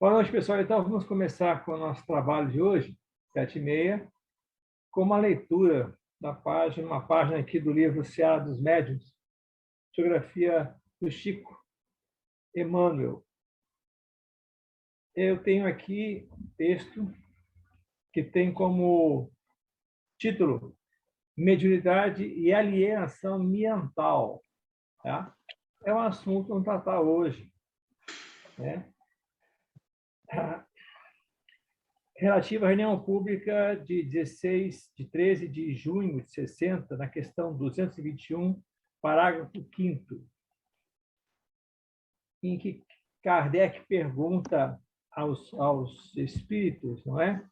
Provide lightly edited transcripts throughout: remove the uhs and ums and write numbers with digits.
Boa noite, pessoal. Então, vamos começar com o nosso trabalho de hoje, 7h30, com uma leitura da página, uma página aqui do livro Seara dos Médiuns, Geografia do Chico Emmanuel. Eu tenho aqui um texto que tem como título Mediunidade e Alienação Mental. Tá? É um assunto que vamos tratar hoje, né? Relativa à reunião pública de 13 de junho de 60, na questão 221, parágrafo 5º, em que Kardec pergunta aos espíritos, não é?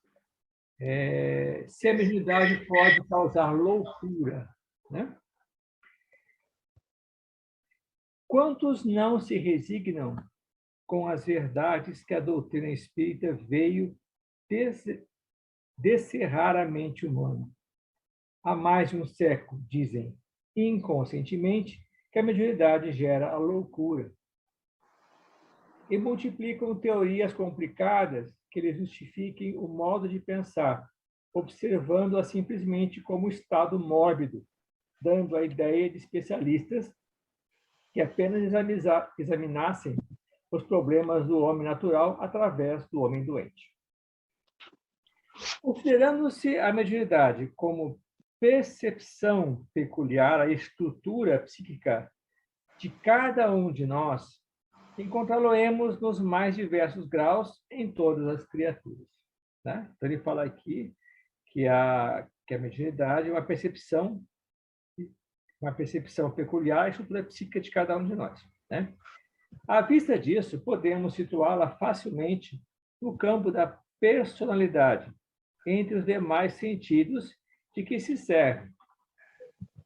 Se a mediunidade pode causar loucura, né? Quantos não se resignam com as verdades que a doutrina espírita veio descerrar a mente humana? Há mais de um século, dizem, inconscientemente, que a mediunidade gera a loucura. E multiplicam teorias complicadas que lhe justifiquem o modo de pensar, observando-a simplesmente como estado mórbido, dando a ideia de especialistas que apenas examinassem os problemas do homem natural através do homem doente. Considerando-se a mediunidade como percepção peculiar à estrutura psíquica de cada um de nós, encontrá-lo-emos nos mais diversos graus em todas as criaturas. Né? Então, ele fala aqui que a mediunidade é uma percepção peculiar à estrutura psíquica de cada um de nós. Né? À vista disso, podemos situá-la facilmente no campo da personalidade, entre os demais sentidos de que se serve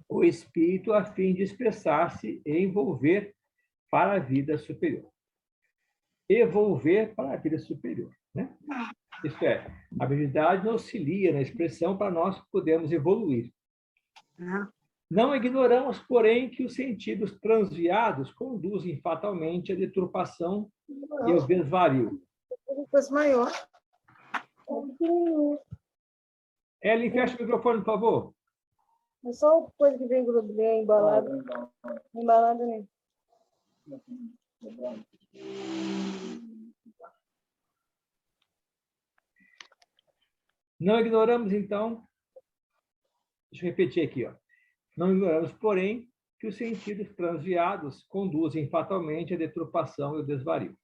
o espírito a fim de expressar-se e envolver para a vida superior. Evolver para a vida superior. Né? Isso é, a habilidade auxilia na expressão para nós podermos evoluir. Não ignoramos, porém, que os sentidos transviados conduzem fatalmente à deturpação e ao desvario. Maior. Ellen, fecha o microfone, por favor. É só coisa que vem embalada. Embalada mesmo. Não ignoramos, então... Deixa eu repetir aqui. Não ignoramos, porém, que os sentidos transviados conduzem fatalmente à deturpação e ao desvario.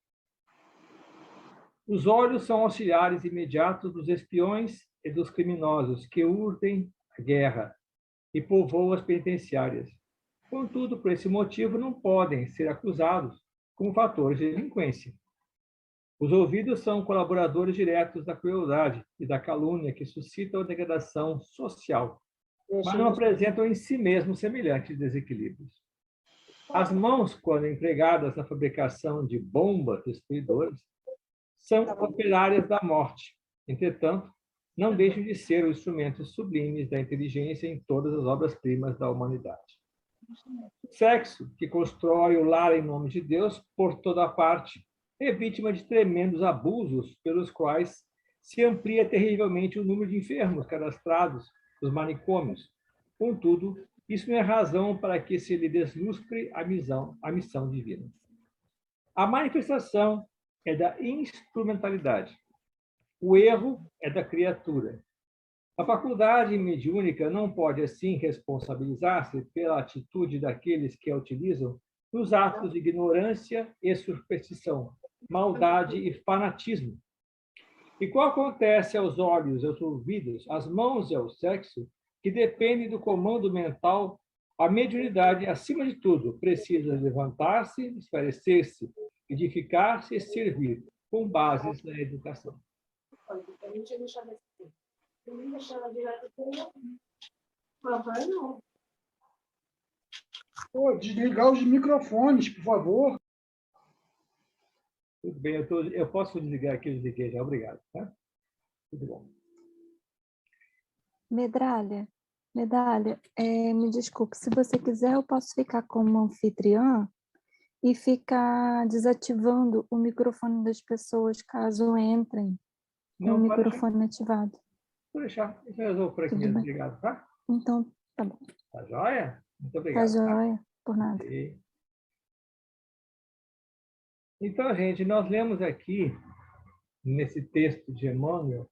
Os olhos são auxiliares imediatos dos espiões e dos criminosos que urtem a guerra e povoam as penitenciárias. Contudo, por esse motivo, não podem ser acusados como fatores de delinquência. Os ouvidos são colaboradores diretos da crueldade e da calúnia que suscitam a degradação social, mas não apresentam em si mesmos semelhantes desequilíbrios. As mãos, quando empregadas na fabricação de bombas destruidoras, são operárias da morte. Entretanto, não deixam de ser os instrumentos sublimes da inteligência em todas as obras-primas da humanidade. O sexo, que constrói o lar em nome de Deus por toda parte, é vítima de tremendos abusos pelos quais se amplia terrivelmente o número de enfermos cadastrados nos manicômios. Contudo, isso não é razão para que se lhe deslustre a missão divina. A manifestação é da instrumentalidade. O erro é da criatura. A faculdade mediúnica não pode, assim, responsabilizar-se pela atitude daqueles que a utilizam nos atos de ignorância e superstição, maldade e fanatismo. E qual acontece aos olhos, aos ouvidos, às mãos e ao sexo, que dependem do comando mental, a mediunidade, acima de tudo, precisa levantar-se, esclarecer-se, edificar-se e servir, com bases na educação. Desligar os microfones, por favor. Tudo bem, eu posso desligar aqui, eu desliguei já, obrigado. Tá? Tudo bom. Medalha, me desculpe, se você quiser eu posso ficar como anfitriã e ficar desativando o microfone das pessoas caso entrem com o Não, pode deixar. microfone ativado. Vou deixar. Isso eu resolvo por aqui Tudo mesmo. bem. Obrigado, tá? Então, tá bom. Tá joia? Muito Tá obrigado. Tá? joia, por nada. Ok. Então, gente, nós lemos aqui, nesse texto de Emmanuel,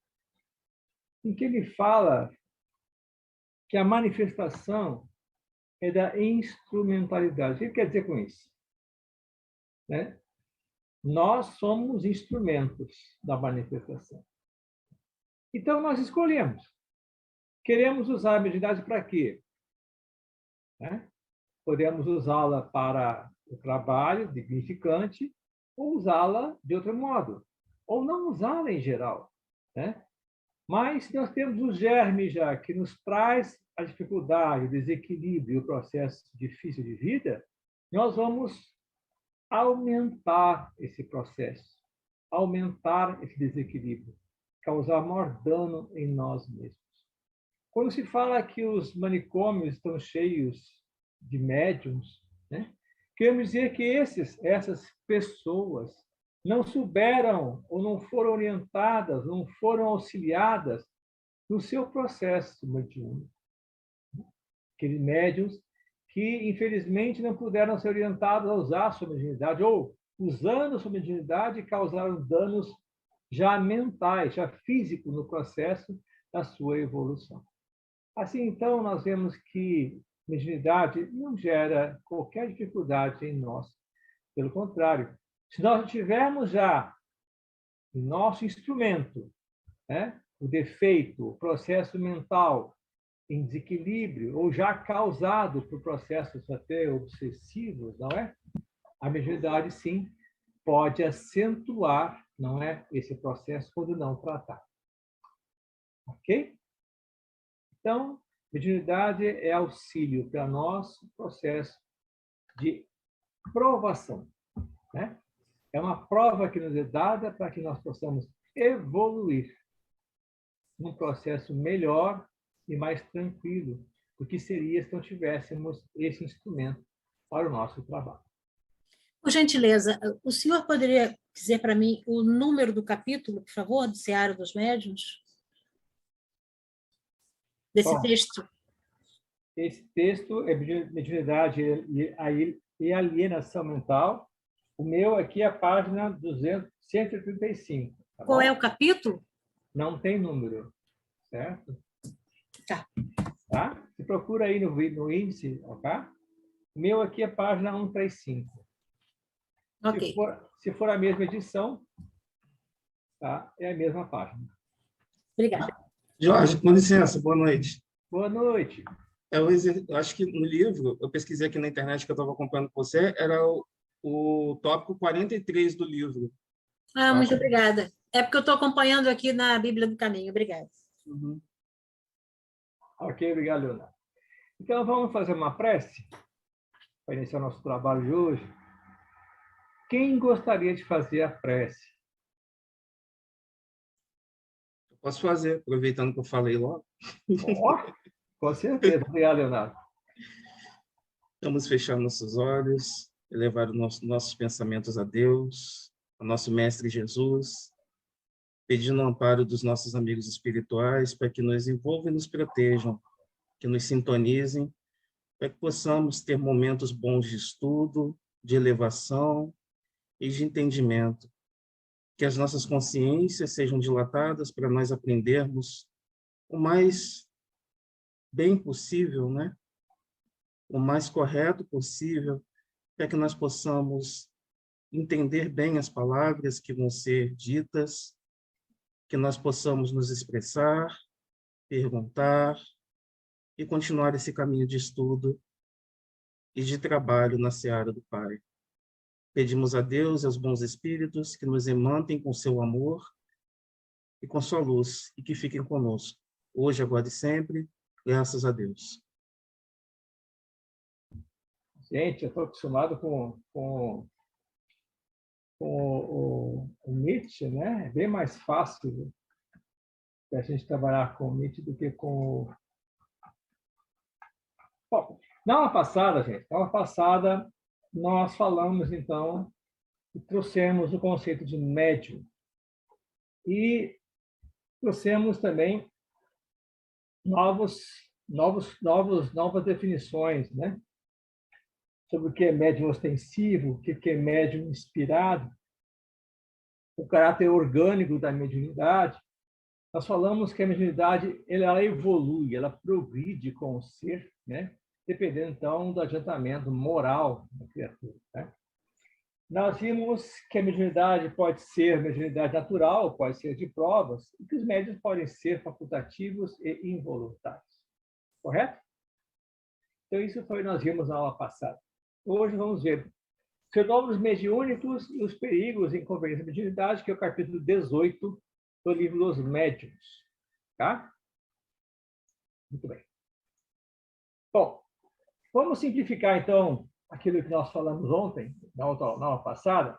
em que ele fala que a manifestação é da instrumentalidade. O que ele quer dizer com isso? Né? Nós somos instrumentos da manifestação. Então, nós escolhemos. Queremos usar a mediunidade para quê? Né? Podemos usá-la para o trabalho dignificante ou usá-la de outro modo, ou não usá-la em geral. Né? Mas nós temos o germe já que nos traz a dificuldade, o desequilíbrio e o processo difícil de vida, nós vamos aumentar esse processo, aumentar esse desequilíbrio, causar maior dano em nós mesmos. Quando se fala que os manicômios estão cheios de médiums, né? Queremos dizer que essas pessoas não souberam ou não foram orientadas, não foram auxiliadas no seu processo mediúnico. Aqueles médiums que, infelizmente, não puderam ser orientados a usar a sua mediunidade, ou, usando a sua mediunidade, causaram danos já mentais, já físicos no processo da sua evolução. Assim, então, nós vemos que mediunidade não gera qualquer dificuldade em nós. Pelo contrário, se nós tivermos já o nosso instrumento, né, o defeito, o processo mental em desequilíbrio, ou já causado por processos até obsessivos, não é? A mediunidade, sim, pode acentuar, não é, esse processo quando não tratar. Ok? Então, mediunidade é auxílio para nós no processo de provação. Né? É uma prova que nos é dada para que nós possamos evoluir num processo melhor e mais tranquilo do que seria se não tivéssemos esse instrumento para o nosso trabalho. Por gentileza, o senhor poderia dizer para mim o número do capítulo, por favor, do Seara dos Médiuns? Desse Bom, texto? Esse texto é mediunidade e alienação mental. O meu aqui é a página 135. Tá Qual bom? é o capítulo? Não tem número, certo? Tá. Tá? Você procura aí no índice, ok? O meu aqui é página 135. Ok. Se for a mesma edição, tá? É a mesma página. Obrigada. Jorge, com licença, boa noite. Boa noite. Eu acho que no livro, eu pesquisei aqui na internet que eu estava acompanhando com você, era o tópico 43 do livro. Ah, muito obrigada. É porque eu estou acompanhando aqui na Bíblia do Caminho. Obrigada. Uhum. Ok, obrigado, Leonardo. Então, vamos fazer uma prece para iniciar nosso trabalho de hoje. Quem gostaria de fazer a prece? Eu posso fazer, aproveitando que eu falei logo. Oh, com certeza. Obrigado, Leonardo. Vamos fechar nossos olhos, elevar os nossos pensamentos a Deus, ao nosso Mestre Jesus, pedindo o amparo dos nossos amigos espirituais para que nos envolvam e nos protejam, que nos sintonizem, para que possamos ter momentos bons de estudo, de elevação e de entendimento. Que as nossas consciências sejam dilatadas para nós aprendermos o mais bem possível, né? O mais correto possível, para que nós possamos entender bem as palavras que vão ser ditas, que nós possamos nos expressar, perguntar e continuar esse caminho de estudo e de trabalho na seara do Pai. Pedimos a Deus e aos bons espíritos que nos emantem com seu amor e com sua luz e que fiquem conosco, hoje, agora e sempre, graças a Deus. Gente, eu estou acostumado com o Nietzsche, né? É bem mais fácil a gente trabalhar com o Nietzsche do que com o... Bom, na aula passada, gente, nós falamos, então, e trouxemos o conceito de médium. E trouxemos também novas definições, né? Sobre o que é médium ostensivo, o que é médium inspirado, o caráter orgânico da mediunidade. Nós falamos que a mediunidade ela evolui, ela progride com o ser, né? Dependendo, então, do adiantamento moral da criatura, né? Nós vimos que a mediunidade pode ser mediunidade natural, pode ser de provas, e que os médiuns podem ser facultativos e involuntários. Correto? Então, isso foi o que nós vimos na aula passada. Hoje vamos ver fenômenos mediúnicos e os perigos e inconvenientes da mediunidade, que é o capítulo 18 do livro dos Médiuns. Tá? Muito bem. Bom, vamos simplificar, então, aquilo que nós falamos ontem, na aula passada.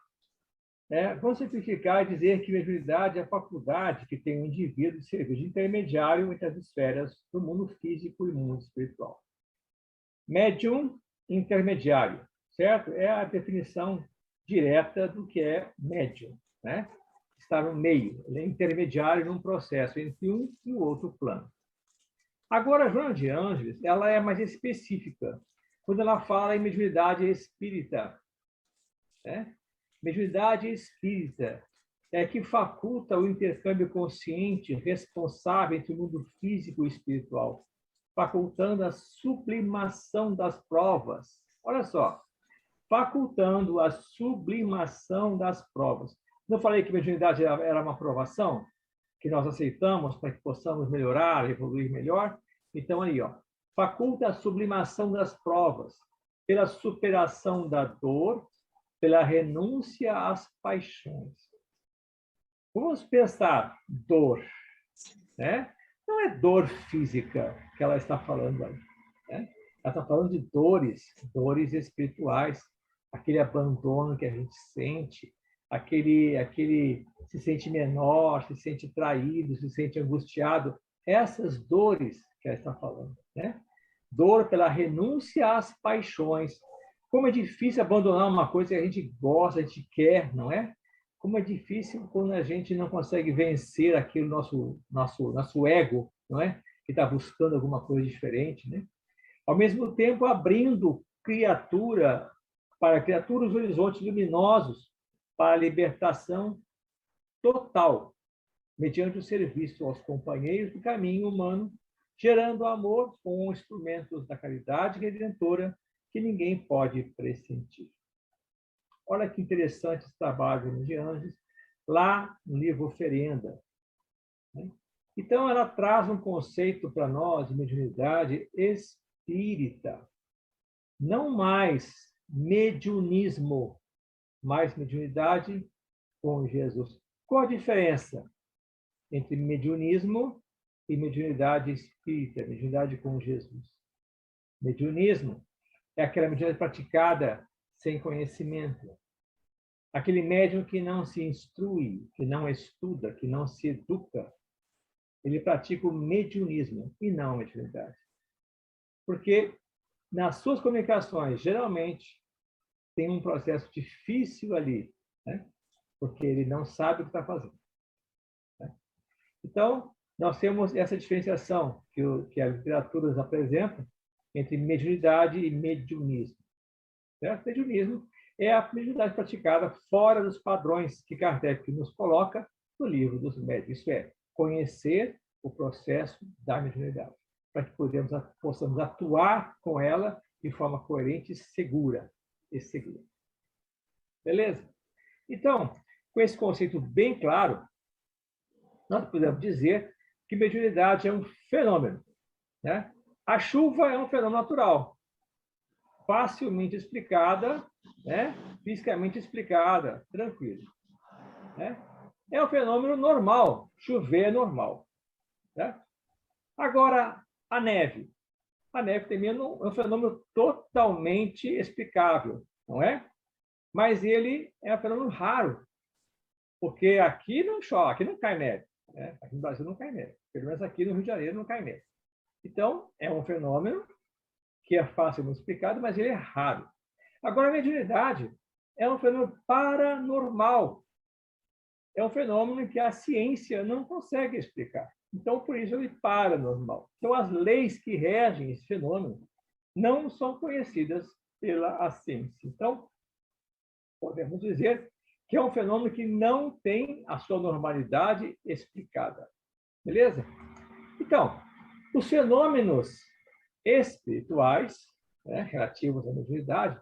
Vamos simplificar e dizer que a mediunidade é a faculdade que tem o indivíduo de servir de intermediário entre as esferas do mundo físico e mundo espiritual. Médium intermediário, certo? É a definição direta do que é médium, né? Está no meio, ele é intermediário num processo entre um e o outro plano. Agora, a Joana de Ângeles, ela é mais específica, quando ela fala em mediunidade espírita, né? Mediunidade espírita é que faculta o intercâmbio consciente responsável entre o mundo físico e espiritual, facultando a sublimação das provas. Olha só, facultando a sublimação das provas. Não falei que a mediunidade era uma provação que nós aceitamos para que possamos melhorar, evoluir melhor? Então, aí, ó, faculta a sublimação das provas pela superação da dor, pela renúncia às paixões. Vamos pensar dor, né? Não é dor física que ela está falando aí, né? Ela está falando de dores espirituais, aquele abandono que a gente sente, aquele se sente menor, se sente traído, se sente angustiado. Essas dores que ela está falando, né? Dor pela renúncia às paixões. Como é difícil abandonar uma coisa que a gente gosta, a gente quer, não é? Como é difícil quando a gente não consegue vencer aquele nosso ego, não é? Que está buscando alguma coisa diferente, né? Ao mesmo tempo, abrindo para criaturas horizontes luminosos para a libertação total, mediante o serviço aos companheiros do caminho humano, gerando amor com instrumentos da caridade redentora que ninguém pode pressentir. Olha que interessante esse trabalho de Ângeles, lá no livro Oferenda. Então, ela traz um conceito para nós de mediunidade espírita. Não mais mediunismo, mais mediunidade com Jesus. Qual a diferença entre mediunismo e mediunidade espírita, mediunidade com Jesus? Mediunismo é aquela mediunidade praticada sem conhecimento. Aquele médium que não se instrui, que não estuda, que não se educa, ele pratica o mediunismo e não a mediunidade. Porque nas suas comunicações, geralmente, tem um processo difícil ali, né? Porque ele não sabe o que está fazendo. Né? Então, nós temos essa diferenciação que a literatura nos apresenta entre mediunidade e mediunismo. Certo? Mediunismo é a mediunidade praticada fora dos padrões que Kardec nos coloca no livro dos médiuns. Isso é, conhecer o processo da mediunidade, para que possamos atuar com ela de forma coerente e segura. Beleza? Então, com esse conceito bem claro, nós podemos dizer que mediunidade é um fenômeno, né? A chuva é um fenômeno natural, facilmente explicada, né? Fisicamente explicada, tranquilo. Né? É um fenômeno normal, chover é normal. Né? Agora, a neve. A neve também é um fenômeno totalmente explicável, não é? Mas ele é um fenômeno raro, porque aqui não chove, aqui não cai neve. Né? Aqui no Brasil não cai neve. Pelo menos aqui no Rio de Janeiro não cai neve. Então, é um fenômeno que é facilmente explicado, mas ele é raro. Agora, a mediunidade é um fenômeno paranormal. É um fenômeno que a ciência não consegue explicar. Então, por isso, ele é paranormal. Então, as leis que regem esse fenômeno não são conhecidas pela ciência. Então, podemos dizer que é um fenômeno que não tem a sua normalidade explicada. Beleza? Então, os fenômenos espirituais, né, relativos à mediunidade,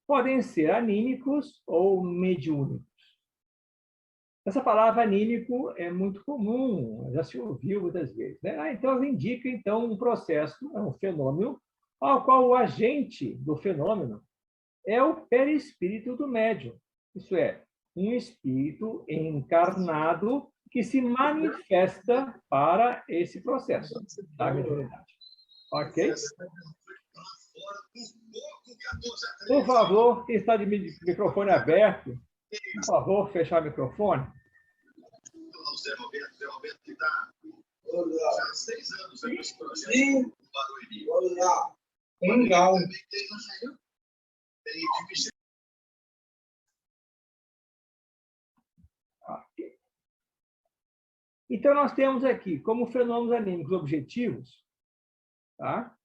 podem ser anímicos ou mediúnicos. Essa palavra anímico é muito comum, já se ouviu muitas vezes, né? Então, indica um processo, um fenômeno, ao qual o agente do fenômeno é o perispírito do médium. Isso é, um espírito encarnado que se manifesta para esse processo da mediunidade. Ok? Por favor, quem está de microfone aberto, por favor, fechar o microfone. O Zé Roberto que está já há 6 anos nesse projeto. Olá. Legal. Então, nós temos aqui, como fenômenos anímicos objetivos, tá?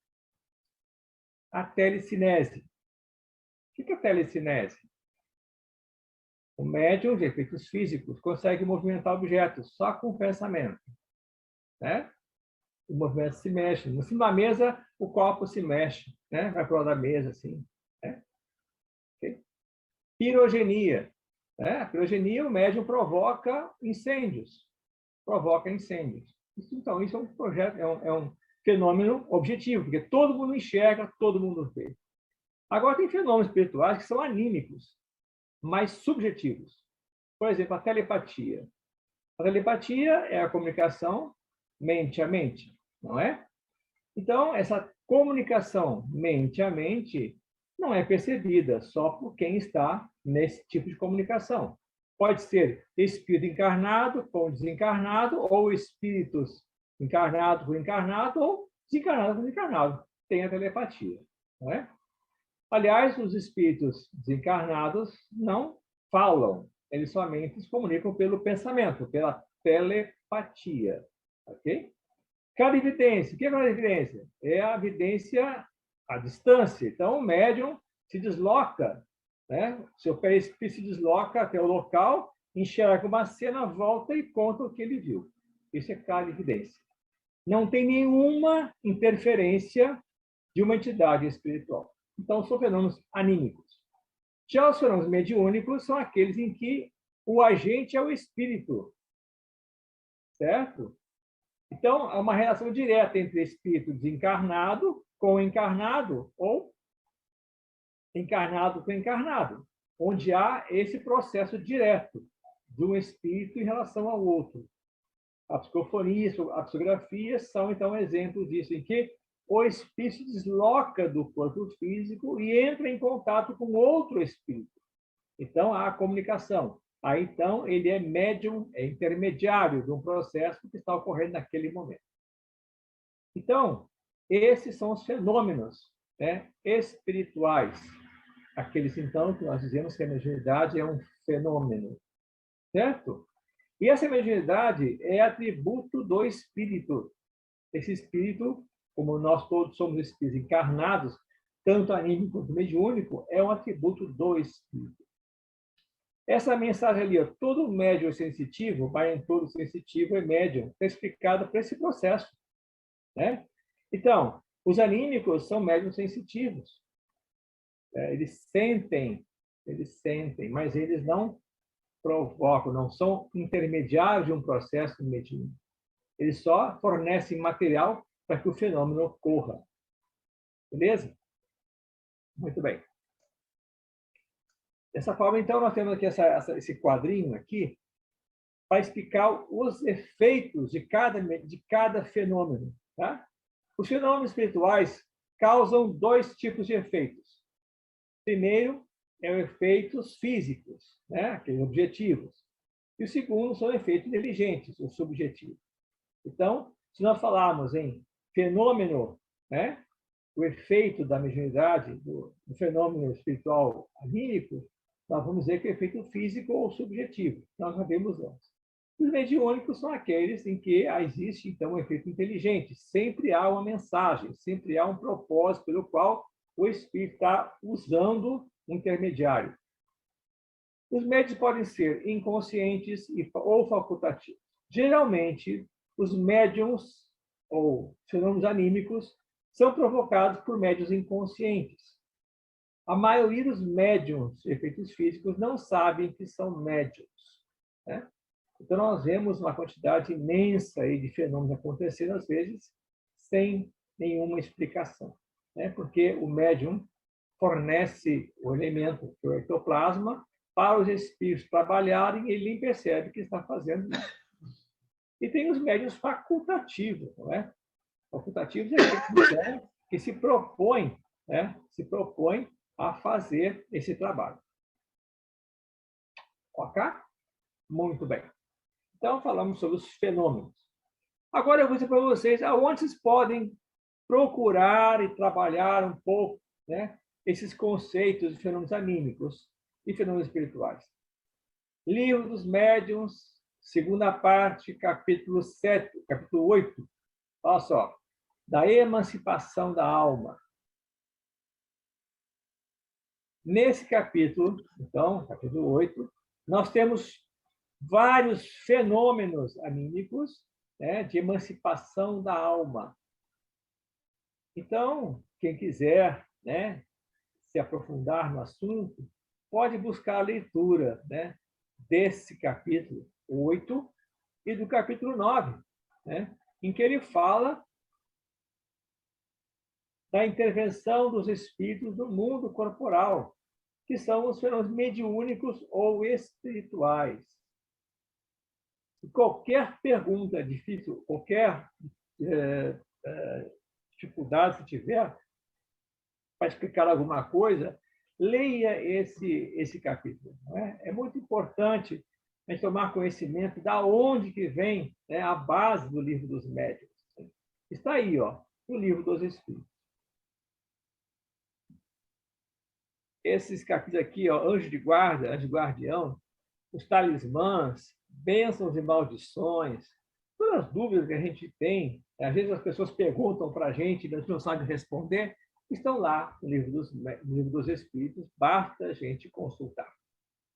A telecinese. O que é a telecinese? O médium, de efeitos físicos, consegue movimentar objetos só com o pensamento, né? O movimento se mexe. No cima da mesa, o copo se mexe, né? Vai para o lado da mesa, assim. Né? Okay? Pirogenia. Né? A pirogenia, o médium provoca incêndios. Então, isso é um projeto, é um fenômeno objetivo, porque todo mundo enxerga, todo mundo vê. Agora, tem fenômenos espirituais que são anímicos, mais subjetivos. Por exemplo, a telepatia. A telepatia é a comunicação mente a mente, não é? Então, essa comunicação mente a mente não é percebida só por quem está nesse tipo de comunicação. Pode ser espírito encarnado com desencarnado, ou espíritos encarnado com encarnado, ou desencarnado com desencarnado. Tem a telepatia, não é? Aliás, os espíritos desencarnados não falam, eles somente se comunicam pelo pensamento, pela telepatia. Ok? Clarividência. O que é clarividência? É a evidência à distância. Então, o médium se desloca, né? Seu perispírito se desloca até o local, enxerga uma cena, volta e conta o que ele viu. Isso é clarividência. Não tem nenhuma interferência de uma entidade espiritual. Então, são fenômenos anímicos. Já os fenômenos mediúnicos são aqueles em que o agente é o espírito. Certo? Então, há uma relação direta entre espírito desencarnado com encarnado, ou encarnado com encarnado, onde há esse processo direto de um espírito em relação ao outro. A psicofonia, a psicografia são, então, exemplos disso, em que o espírito se desloca do corpo físico e entra em contato com outro espírito. Então, há a comunicação. Aí, então, ele é médium, é intermediário de um processo que está ocorrendo naquele momento. Então, esses são os fenômenos, né, espirituais. Aqueles, então, que nós dizemos que a mediunidade é um fenômeno. Certo? E essa mediunidade é atributo do espírito. Esse espírito, como nós todos somos espíritos encarnados, tanto anímico quanto mediúnico, é um atributo do espírito. Essa mensagem ali, ó, todo médium sensitivo, mas em todo sensitivo é médium, está explicada por esse processo. Né? Então, os anímicos são médiums sensitivos. Eles sentem, mas eles não provocam, não são intermediários de um processo mediúnico. Eles só fornecem material para que o fenômeno ocorra. Beleza? Muito bem. Dessa forma, então, nós temos aqui esse quadrinho aqui para explicar os efeitos de cada fenômeno. Tá? Os fenômenos espirituais causam 2 tipos de efeitos. Primeiro, efeitos físicos, né? Aqueles objetivos. E o segundo são efeitos inteligentes, os subjetivos. Então, se nós falarmos em fenômeno, né, o efeito da mediunidade, do fenômeno espiritual anímico, nós vamos dizer que é efeito físico ou subjetivo. Nós sabemos antes. Os mediúnicos são aqueles em que existe, então, um efeito inteligente. Sempre há uma mensagem, sempre há um propósito pelo qual o espírito está usando um intermediário. Os médiuns podem ser inconscientes ou facultativos. Geralmente, os médiums ou fenômenos anímicos são provocados por médiuns inconscientes. A maioria dos médiuns de efeitos físicos não sabem que são médiuns, né? Então, nós vemos uma quantidade imensa aí de fenômenos acontecendo, às vezes, sem nenhuma explicação, né? Porque o médium fornece o elemento, que é o ectoplasma, para os espíritos trabalharem e ele nem percebe que está fazendo isso. E tem os médiuns facultativos, não é? Facultativos é aqueles que se propõem, né? Se propõem a fazer esse trabalho. Ok? Muito bem. Então, falamos sobre os fenômenos. Agora, eu vou dizer para vocês aonde vocês podem procurar e trabalhar um pouco, né, esses conceitos de fenômenos anímicos e fenômenos espirituais. Livro dos Médiuns, segunda parte, capítulo 7, capítulo 8. Olha só. Da emancipação da alma. Nesse capítulo, então, capítulo 8, nós temos vários fenômenos anímicos, né, de emancipação da alma. Então, quem quiser, né, se aprofundar no assunto, pode buscar a leitura, né, desse capítulo 8 e do capítulo 9, né, em que ele fala da intervenção dos espíritos no mundo corporal, que são os fenômenos mediúnicos ou espirituais. Qualquer pergunta difícil, qualquer dificuldade que tiver para explicar alguma coisa, leia esse capítulo. Não é? É muito importante a gente tomar conhecimento da onde que vem, né, a base do Livro dos Médiuns. Está aí, ó, no Livro dos Espíritos. Esses capítulos aqui, ó, anjo de guarda, anjo guardião, os talismãs, bênçãos e maldições, todas as dúvidas que a gente tem, às vezes as pessoas perguntam para a gente e a gente não sabe responder, estão lá no Livro dos Espíritos, basta a gente consultar.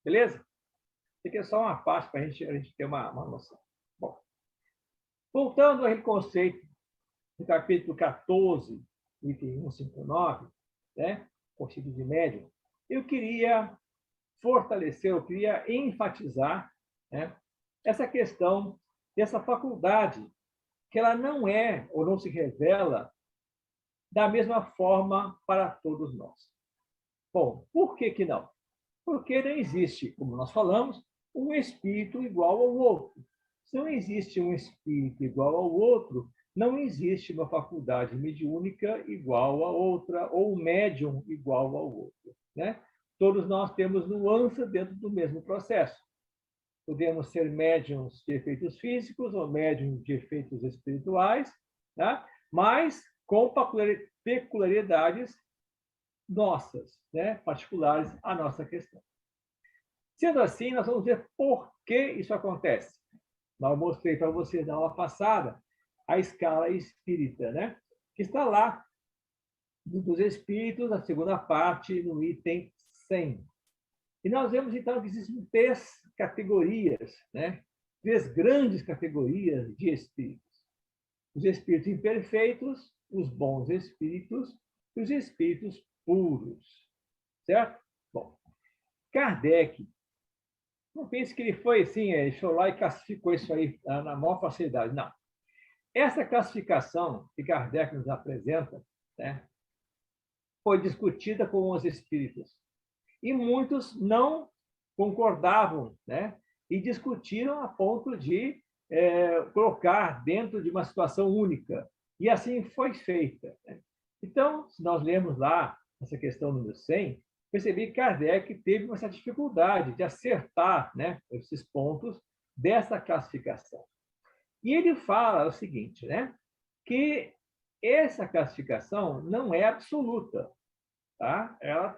Beleza? Isso aqui é só uma parte para a gente ter uma noção. Bom, voltando ao conceito do capítulo 14, item 159, né? Conceito de médium, eu queria fortalecer, eu queria enfatizar, né, essa questão dessa faculdade, que ela não é ou não se revela da mesma forma para todos nós. Bom, por que que não? Porque não existe, como nós falamos, um espírito igual ao outro. Se não existe um espírito igual ao outro, não existe uma faculdade mediúnica igual a outra, ou um médium igual ao outro, né? Todos nós temos nuances dentro do mesmo processo. Podemos ser médiums de efeitos físicos ou médiums de efeitos espirituais, né? Mas com peculiaridades nossas, né? Particulares à nossa questão. Sendo assim, nós vamos ver por que isso acontece. Eu mostrei para vocês na aula passada a escala espírita, né? Que está lá dos espíritos, na segunda parte, no item 100. E nós vemos, então, que existem 3 categorias, né? 3 grandes categorias de espíritos. Os espíritos imperfeitos, os bons espíritos e os espíritos puros. Certo? Bom, Kardec, não pense que ele foi assim, ele foi lá e classificou isso aí na maior facilidade. Não. Essa classificação que Kardec nos apresenta, né, foi discutida com os espíritos. E muitos não concordavam, né, e discutiram a ponto de colocar dentro de uma situação única. E assim foi feita, né? Então, se nós lemos lá essa questão número 100, percebi que Kardec teve uma certa dificuldade de acertar, né, esses pontos dessa classificação. E ele fala o seguinte, né, que essa classificação não é absoluta, tá? Ela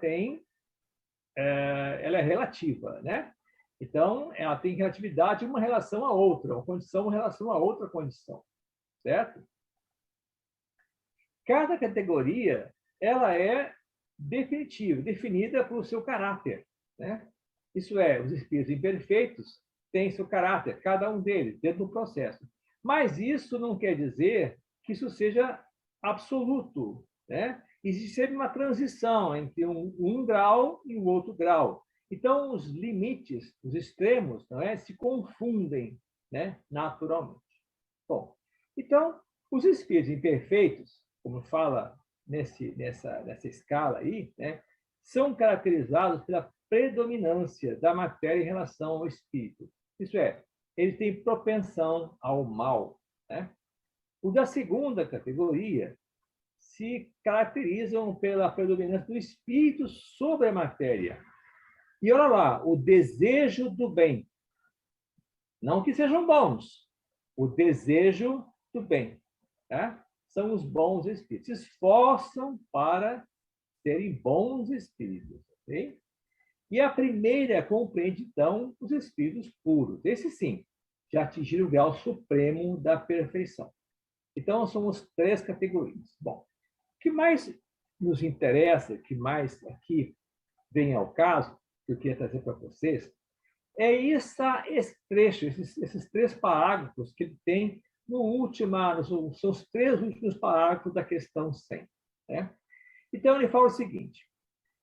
é relativa, né? Então, ela tem relatividade uma relação a outra, uma condição em relação a outra condição, certo? Cada categoria, ela é definitiva, definida pelo seu caráter, né? Isso é, os espíritos imperfeitos têm seu caráter, cada um deles, dentro do processo. Mas isso não quer dizer que isso seja absoluto, né? Existe sempre uma transição entre um grau e o outro grau. Então, os limites, os extremos, não é, se confundem, né, naturalmente. Bom, então, os espíritos imperfeitos, como fala nessa escala aí, né, são caracterizados pela predominância da matéria em relação ao espírito. Isso é, eles têm propensão ao mal, né? O da segunda categoria se caracterizam pela predominância do espírito sobre a matéria. E olha lá, o desejo do bem. Não que sejam bons, o desejo do bem. Tá? São os bons espíritos. Se esforçam para serem bons espíritos. Okay? E a primeira compreende, então, os espíritos puros. Esses, sim, já atingiram o grau supremo da perfeição. Então, somos 3 categorias. Bom, o que mais nos interessa, que mais aqui vem ao caso, que eu queria trazer para vocês, é esse trecho, esses 3 parágrafos que ele tem nos seus 3 últimos parágrafos da questão 100. Né? Então, ele fala o seguinte: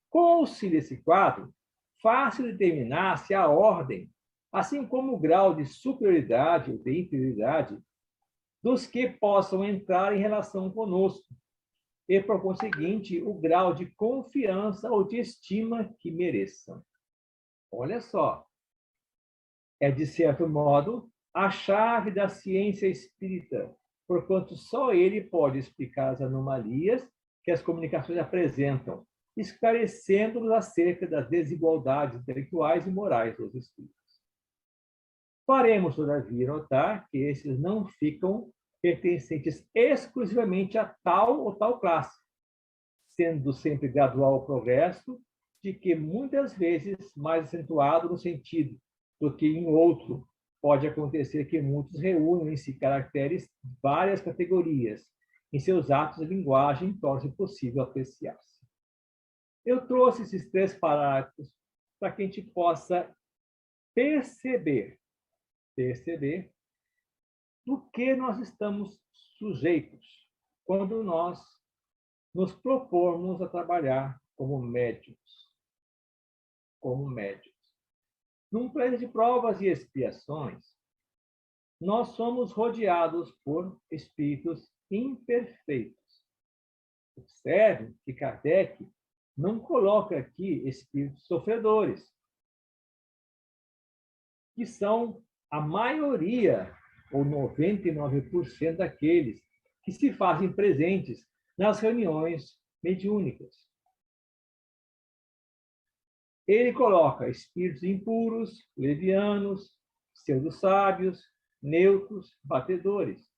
com o auxílio desse quadro, fácil determinar se a ordem, assim como o grau de superioridade ou de inferioridade, dos que possam entrar em relação conosco, e, por conseguinte, o grau de confiança ou de estima que mereçam. Olha só, é, de certo modo, a chave da ciência espírita, porquanto só ele pode explicar as anomalias que as comunicações apresentam, esclarecendo-nos acerca das desigualdades intelectuais e morais dos espíritos. Faremos, todavia, notar que esses não ficam pertencentes exclusivamente a tal ou tal classe, sendo sempre gradual o progresso, de que muitas vezes mais acentuado no sentido do que em outro. Pode acontecer que muitos reúnam em si caracteres de várias categorias. Em seus atos e linguagem, torna-se possível apreciar-se. Eu trouxe esses 3 parágrafos para que a gente possa perceber do que nós estamos sujeitos quando nós nos propormos a trabalhar como médiuns. Num plano de provas e expiações, nós somos rodeados por espíritos imperfeitos. Observe que Kardec não coloca aqui espíritos sofredores, que são a maioria, ou 99% daqueles que se fazem presentes nas reuniões mediúnicas. Ele coloca espíritos impuros, levianos, pseudo-sábios, neutros, batedores.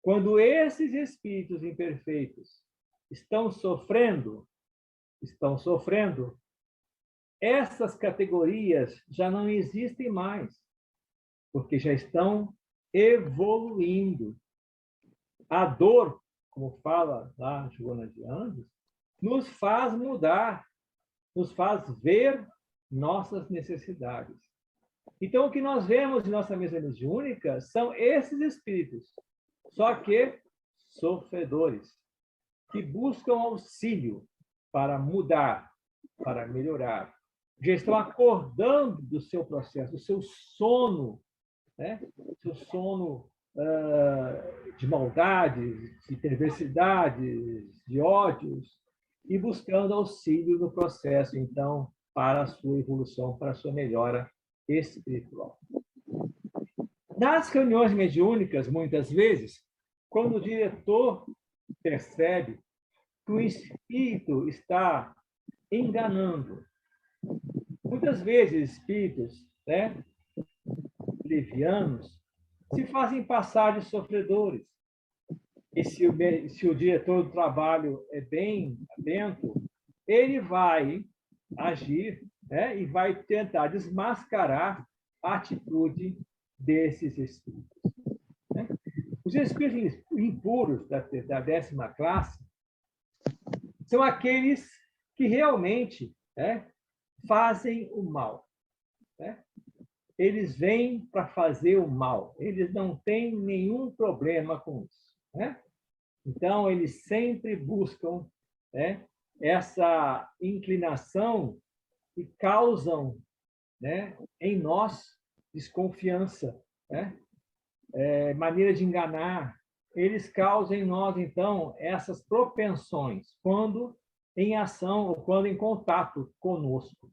Quando esses espíritos imperfeitos estão sofrendo, essas categorias já não existem mais, porque já estão evoluindo. A dor, como fala lá Joana de Anjos, nos faz mudar, nos faz ver nossas necessidades. Então, o que nós vemos em nossa mesa mediúnica são esses espíritos, só que sofredores, que buscam auxílio para mudar, para melhorar. Já estão acordando do seu processo, do seu sono, né? Seu sono de maldades, de perversidades, de ódios, e buscando auxílio no processo, então, para a sua evolução, para a sua melhora espiritual. Nas reuniões mediúnicas, muitas vezes, quando o diretor percebe que o espírito está enganando, muitas vezes espíritos, né, levianos, se fazem passar de sofredores. e se o diretor do trabalho é bem atento, ele vai agir, né, e vai tentar desmascarar a atitude desses espíritos, né? Os espíritos impuros da 10ª classe são aqueles que realmente, né, fazem o mal, né? Eles vêm para fazer o mal, eles não têm nenhum problema com isso, né? Então, eles sempre buscam, né, essa inclinação e causam, né, em nós desconfiança, né? Maneira de enganar. Eles causam em nós, então, essas propensões, quando em ação ou quando em contato conosco.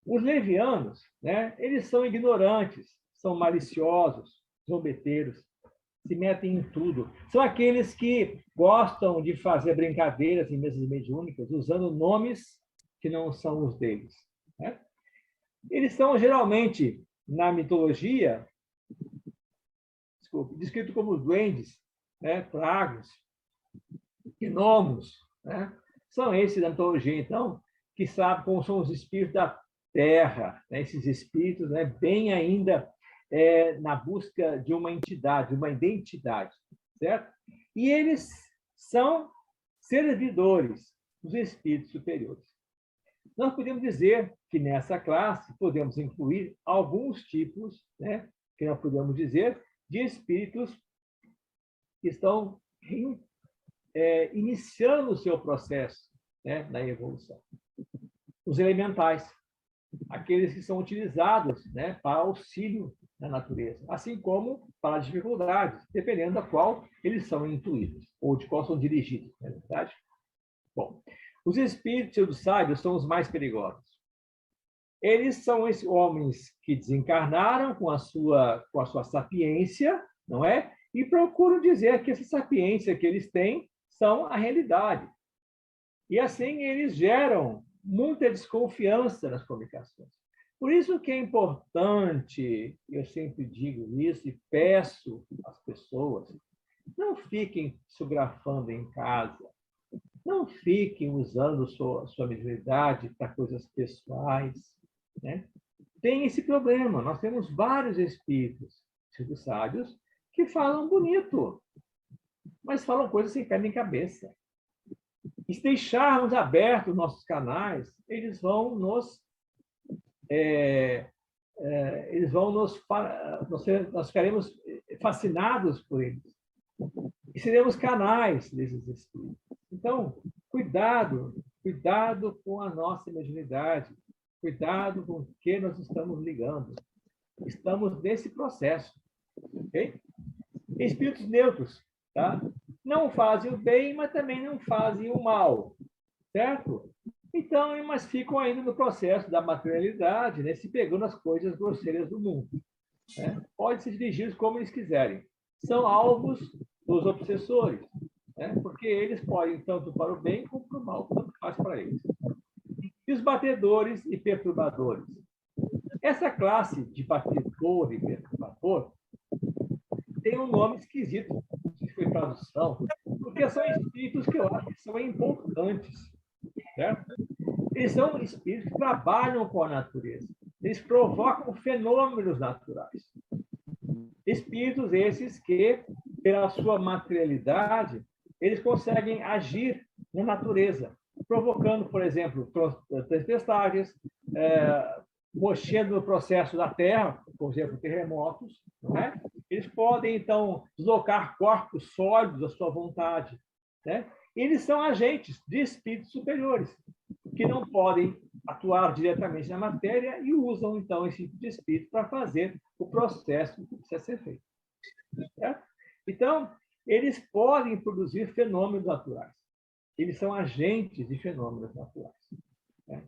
Os levianos, né, eles são ignorantes, são maliciosos, zombeteiros, se metem em tudo. São aqueles que gostam de fazer brincadeiras em mesas mediúnicas, usando nomes que não são os deles, né? Eles são, geralmente, na mitologia, descritos como duendes, né, tragos, gnomos, né? São esses da mitologia, então, que sabem como são os espíritos da Terra, né? Esses espíritos, né, bem ainda na busca de uma entidade, uma identidade, certo? E eles são servidores dos espíritos superiores. Nós podemos dizer que nessa classe podemos incluir alguns tipos, né, que nós podemos dizer, de espíritos que estão iniciando o seu processo, né, na evolução. Os elementais, aqueles que são utilizados, né, para auxílio na natureza, assim como para dificuldades, dependendo da qual eles são intuídos, ou de qual são dirigidos, não é verdade? Bom, os espíritos sábios são os mais perigosos. Eles são esses homens que desencarnaram com a sua sapiência, não é? E procuram dizer que essa sapiência que eles têm são a realidade. E assim eles geram muita desconfiança nas comunicações. Por isso que é importante, eu sempre digo isso e peço às pessoas, não fiquem psicografando em casa, não fiquem usando sua mediunidade para coisas pessoais, né? Tem esse problema. Nós temos vários espíritos sábios que falam bonito, mas falam coisas sem pé nem cabeça. E se deixarmos abertos nossos canais, eles vão nos nós ficaremos fascinados por eles e seremos canais desses espíritos. Então, cuidado com a nossa mediunidade, cuidado com o que nós estamos ligando. Estamos nesse processo, ok? Espíritos neutros, tá? Não fazem o bem, mas também não fazem o mal, certo? Então, mas ficam ainda no processo da materialidade, né, se pegando as coisas grosseiras do mundo, né? Pode ser dirigidos como eles quiserem. São alvos dos obsessores, né? Porque eles podem tanto para o bem como para o mal, tanto faz para eles. E os batedores e perturbadores. Essa classe de batedor e perturbador tem um nome esquisito, se foi tradução, porque são espíritos que eu acho que são importantes, certo? Eles são espíritos que trabalham com a natureza. Eles provocam fenômenos naturais. Espíritos esses que, pela sua materialidade, eles conseguem agir na natureza, provocando, por exemplo, tempestades, mexendo no processo da Terra, por exemplo, terremotos, não é? Eles podem, então, deslocar corpos sólidos à sua vontade, né? Eles são agentes de espíritos superiores, que não podem atuar diretamente na matéria e usam, então, esse tipo de espírito para fazer o processo que precisa ser feito. Certo? Então, eles podem produzir fenômenos naturais. Eles são agentes de fenômenos naturais. Né?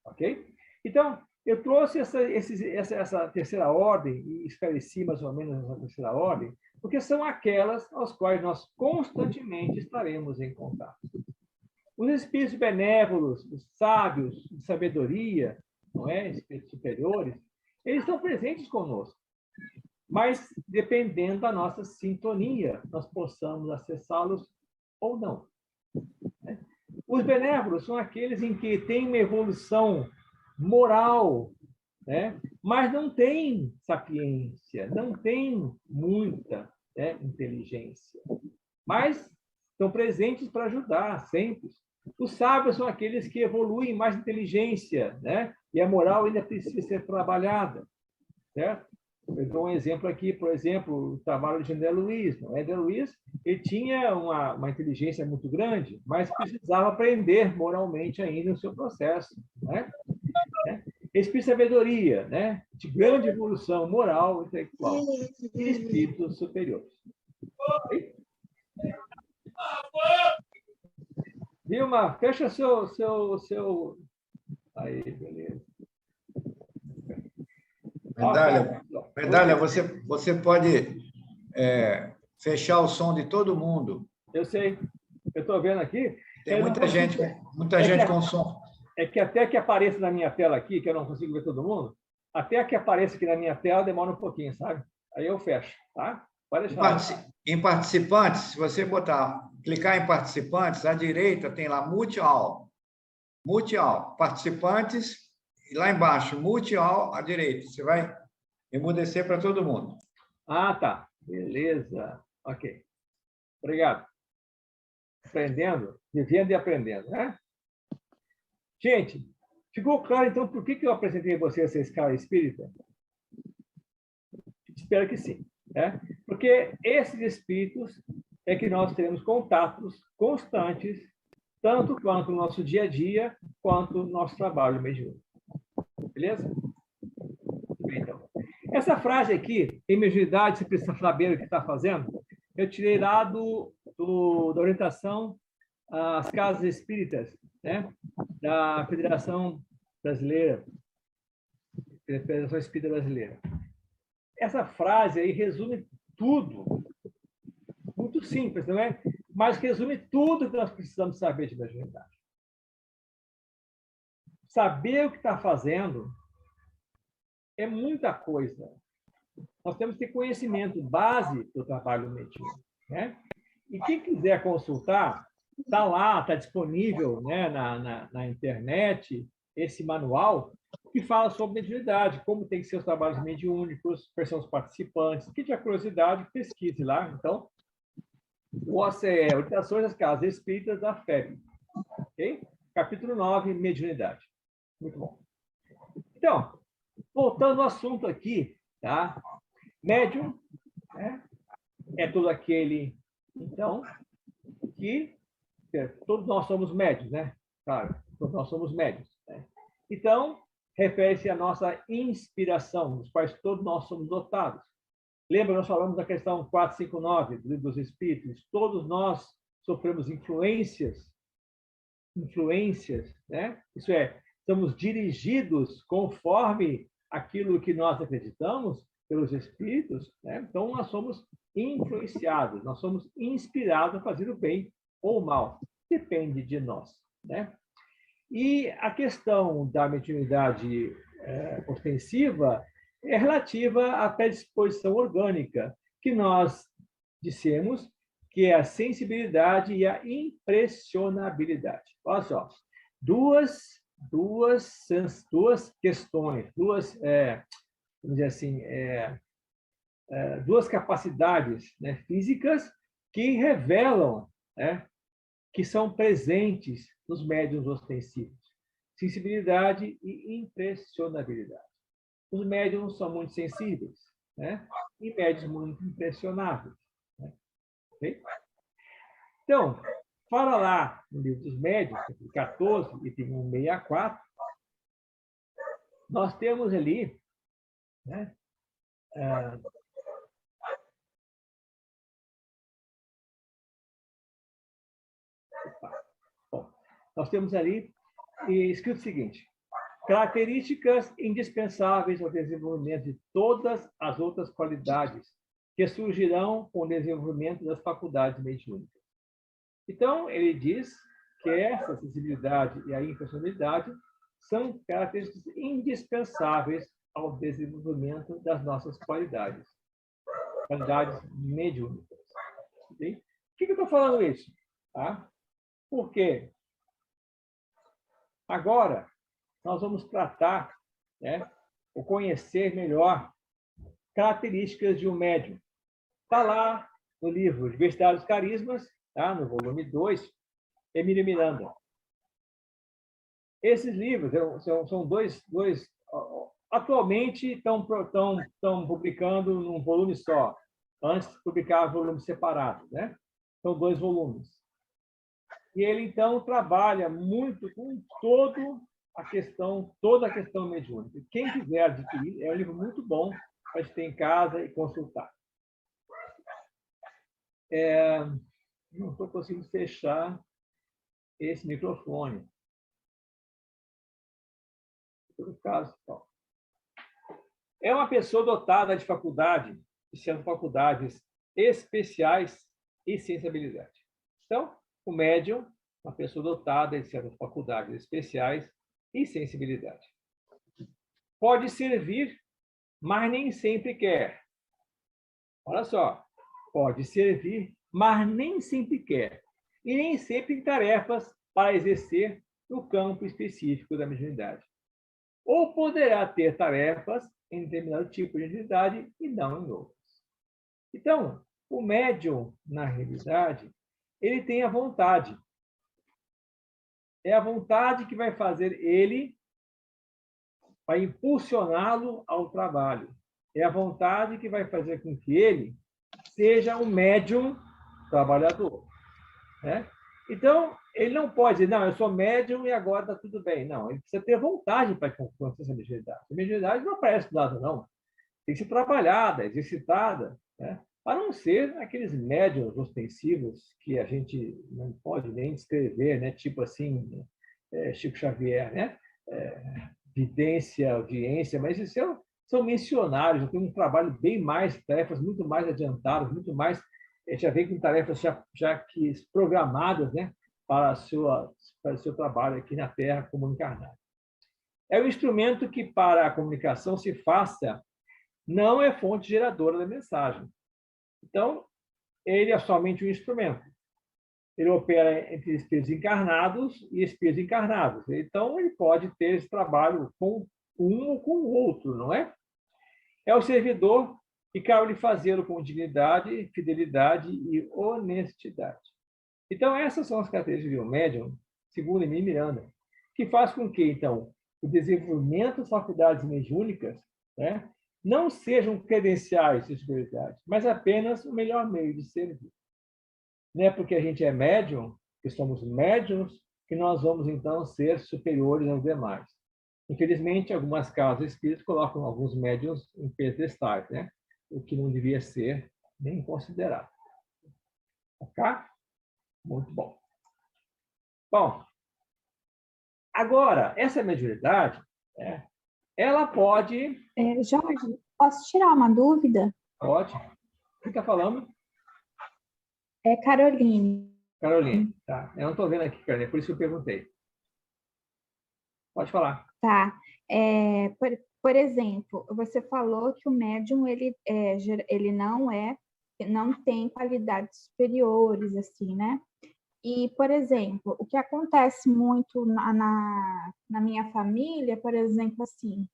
Ok? Então, eu trouxe essa terceira ordem e esclareci mais ou menos essa terceira ordem, porque são aquelas aos quais nós constantemente estaremos em contato. Os espíritos benévolos, os sábios de sabedoria, não é? Espíritos superiores, eles estão presentes conosco. mas dependendo da nossa sintonia, nós possamos acessá-los ou não. Os benévolos são aqueles em que tem uma evolução moral, né? Mas não tem sapiência, não tem muita, né, inteligência, mas estão presentes para ajudar sempre. Os sábios são aqueles que evoluem mais inteligência, né? E a moral ainda precisa ser trabalhada, certo? Eu dou um exemplo aqui, por exemplo, o trabalho de André Luiz. O André Luiz, ele tinha uma inteligência muito grande, mas precisava aprender moralmente ainda no seu processo, né? Espírito de sabedoria, né? De grande evolução moral, intelectual, e espíritos superiores. Okay? Vilma, fecha seu... Aí, beleza. Medalha, você pode fechar o som de todo mundo. Eu sei. Eu estou vendo aqui. Tem muita gente com som. É que até que apareça na minha tela aqui, que eu não consigo ver todo mundo, até que apareça aqui na minha tela demora um pouquinho, sabe? Aí eu fecho, tá? Pode deixar. Em participantes, se você clicar em participantes, à direita tem lá Mute All. Mute All. Participantes, e lá embaixo, Mute All, à direita. Você vai emudecer para todo mundo. Ah, tá. Beleza. Ok. Obrigado. Aprendendo, vivendo e aprendendo, né? Gente, ficou claro, então, por que eu apresentei a você essa escala espírita? Espero que sim. Né? Porque esses espíritos é que nós teremos contatos constantes, tanto quanto no nosso dia a dia, quanto no nosso trabalho mediúnico. Beleza? Bem, então. Essa frase aqui, em mediunidade, você precisa saber o que está fazendo, eu tirei lá da orientação às casas espíritas, né? Da Federação Brasileira, Federação Espírita Brasileira. Essa frase aí resume tudo, muito simples, não é? Mas resume tudo que nós precisamos saber de mediunidade. Saber o que está fazendo é muita coisa. Nós temos que ter conhecimento base do trabalho mediúnico, né? E quem quiser consultar, está lá, está disponível, né, na internet, esse manual que fala sobre mediunidade, como tem que ser os trabalhos mediúnicos, quais são os participantes. Quem tiver curiosidade, pesquise lá. Então, o OCE, Orientações das Casas Espíritas da FEB. Okay? Capítulo 9, Mediunidade. Muito bom. Então, voltando ao assunto aqui, tá? Médium, né, é todo aquele, então, que todos nós somos médios, né? Claro, todos nós somos médios. Né? Então, refere-se à nossa inspiração, dos quais todos nós somos dotados. Lembra, nós falamos da questão 459 do Livro dos Espíritos? Todos nós sofremos influências, né? Isso é, somos dirigidos conforme aquilo que nós acreditamos pelos Espíritos, né? Então, nós somos influenciados, nós somos inspirados a fazer o bem ou o mal. Depende de nós, né? E a questão da mediunidade ostensiva é relativa à predisposição orgânica, que nós dissemos que é a sensibilidade e a impressionabilidade. Olha só, duas questões, vamos dizer assim, duas capacidades, né, físicas que revelam, né, que são presentes nos médiuns ostensivos. Sensibilidade e impressionabilidade. Os médiuns são muito sensíveis, né? E médiuns muito impressionáveis. Né? Okay? Então, fala lá no Livro dos Médiuns, capítulo 14, item 164, nós temos ali, né, nós temos ali escrito o seguinte: características indispensáveis ao desenvolvimento de todas as outras qualidades que surgirão com o desenvolvimento das faculdades mediúnicas. Então, ele diz que essa sensibilidade e a impressionabilidade são características indispensáveis ao desenvolvimento das nossas qualidades. qualidades mediúnicas. Okay? Por que eu estou falando isso? Tá? Porque agora nós vamos tratar, né, ou conhecer melhor características de um médium. Está lá no livro Diversidade dos Carismas, tá? No volume 2, Emílio Miranda. Esses livros são dois atualmente estão publicando num volume só. Antes publicava volumes separados, né? São 2 volumes. E ele, então, trabalha muito com toda a questão mediúnica. Quem quiser adquirir, é um livro muito bom para ter em casa e consultar. Não estou conseguindo fechar esse microfone. Por caso, então. É uma pessoa dotada de faculdade, sendo faculdades especiais e sensibilidade. Então, o médium, uma pessoa dotada de certas faculdades especiais e sensibilidade. Pode servir, mas nem sempre quer. Olha só, pode servir, mas nem sempre quer. E nem sempre tem tarefas para exercer no campo específico da mediunidade. Ou poderá ter tarefas em determinado tipo de mediunidade e não em outros. Então, o médium, na realidade, ele tem a vontade. É a vontade que vai fazer ele, vai impulsioná-lo ao trabalho. É a vontade que vai fazer com que ele seja um médium trabalhador. Né? Então, ele não pode dizer, não, eu sou médium e agora está tudo bem. Não, ele precisa ter vontade para conquistar essa mediunidade. A mediunidade não aparece do lado, não. Tem que ser trabalhada, exercitada, né? A não ser aqueles médiuns ostensivos que a gente não pode nem descrever, né? Tipo assim, Chico Xavier, né? Vidência, audiência, mas isso são missionários, tem um trabalho bem mais, tarefas muito mais adiantadas, muito mais, já vem com tarefas já que programadas, né? Para o seu trabalho aqui na Terra como encarnado. É um instrumento que, para a comunicação se faça, não é fonte geradora da mensagem. Então, ele é somente um instrumento. Ele opera entre espíritos encarnados e espíritos encarnados. Então, ele pode ter esse trabalho com um ou com o outro, não é? É o servidor e cabe-lhe fazê-lo com dignidade, fidelidade e honestidade. Então, essas são as características de um médium, segundo Emílio Miranda, que faz com que, então, o desenvolvimento das faculdades mediúnicas, né, não sejam credenciais de espiritualidade, mas apenas o melhor meio de servir. Não é porque a gente é médium, que somos médiums, que nós vamos, então, ser superiores aos demais. Infelizmente, algumas casas espíritas colocam alguns médiums em pedestais, né? O que não devia ser nem considerado. Ok? Muito bom. Bom, agora, essa mediunidade, né, ela pode... Jorge, posso tirar uma dúvida? Pode. Quem está falando? É Caroline. Caroline, tá. Eu não estou vendo aqui, Caroline, por isso que eu perguntei. Pode falar. Tá. Por exemplo, você falou que o médium ele não tem qualidades superiores, assim, né? E, por exemplo, o que acontece muito na minha família, por exemplo, assim,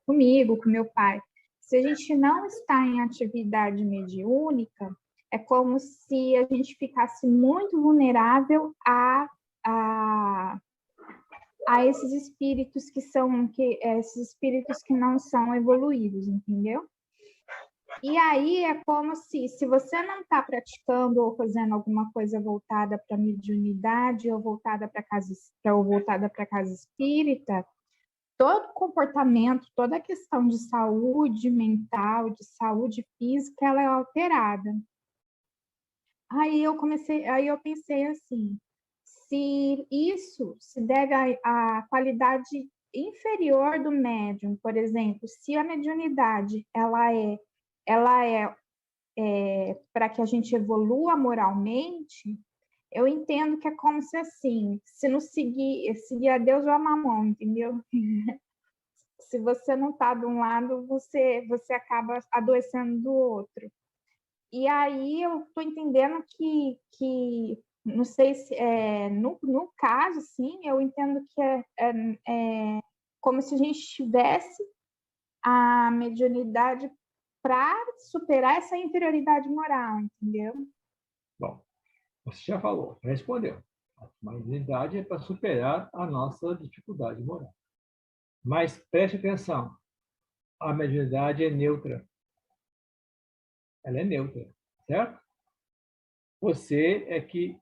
comigo, com meu pai, se a gente não está em atividade mediúnica, é como se a gente ficasse muito vulnerável a esses espíritos esses espíritos que não são evoluídos, entendeu? E aí é como se você não está praticando ou fazendo alguma coisa voltada para a mediunidade ou voltada para a casa espírita, todo comportamento, toda a questão de saúde mental, de saúde física, ela é alterada. Aí eu pensei assim, se isso se deve à qualidade inferior do médium, por exemplo, se a mediunidade ela é para que a gente evolua moralmente, eu entendo que é como se assim, se não seguir a Deus ou a Mamon, entendeu? Se você não está de um lado, você acaba adoecendo do outro. E aí eu estou entendendo que não sei se no caso, sim, eu entendo que é como se a gente tivesse a mediunidade para superar essa inferioridade moral, entendeu? Bom, você já falou, já respondeu. A mediunidade é para superar a nossa dificuldade moral. Mas preste atenção, a mediunidade é neutra. Ela é neutra, certo? Você é que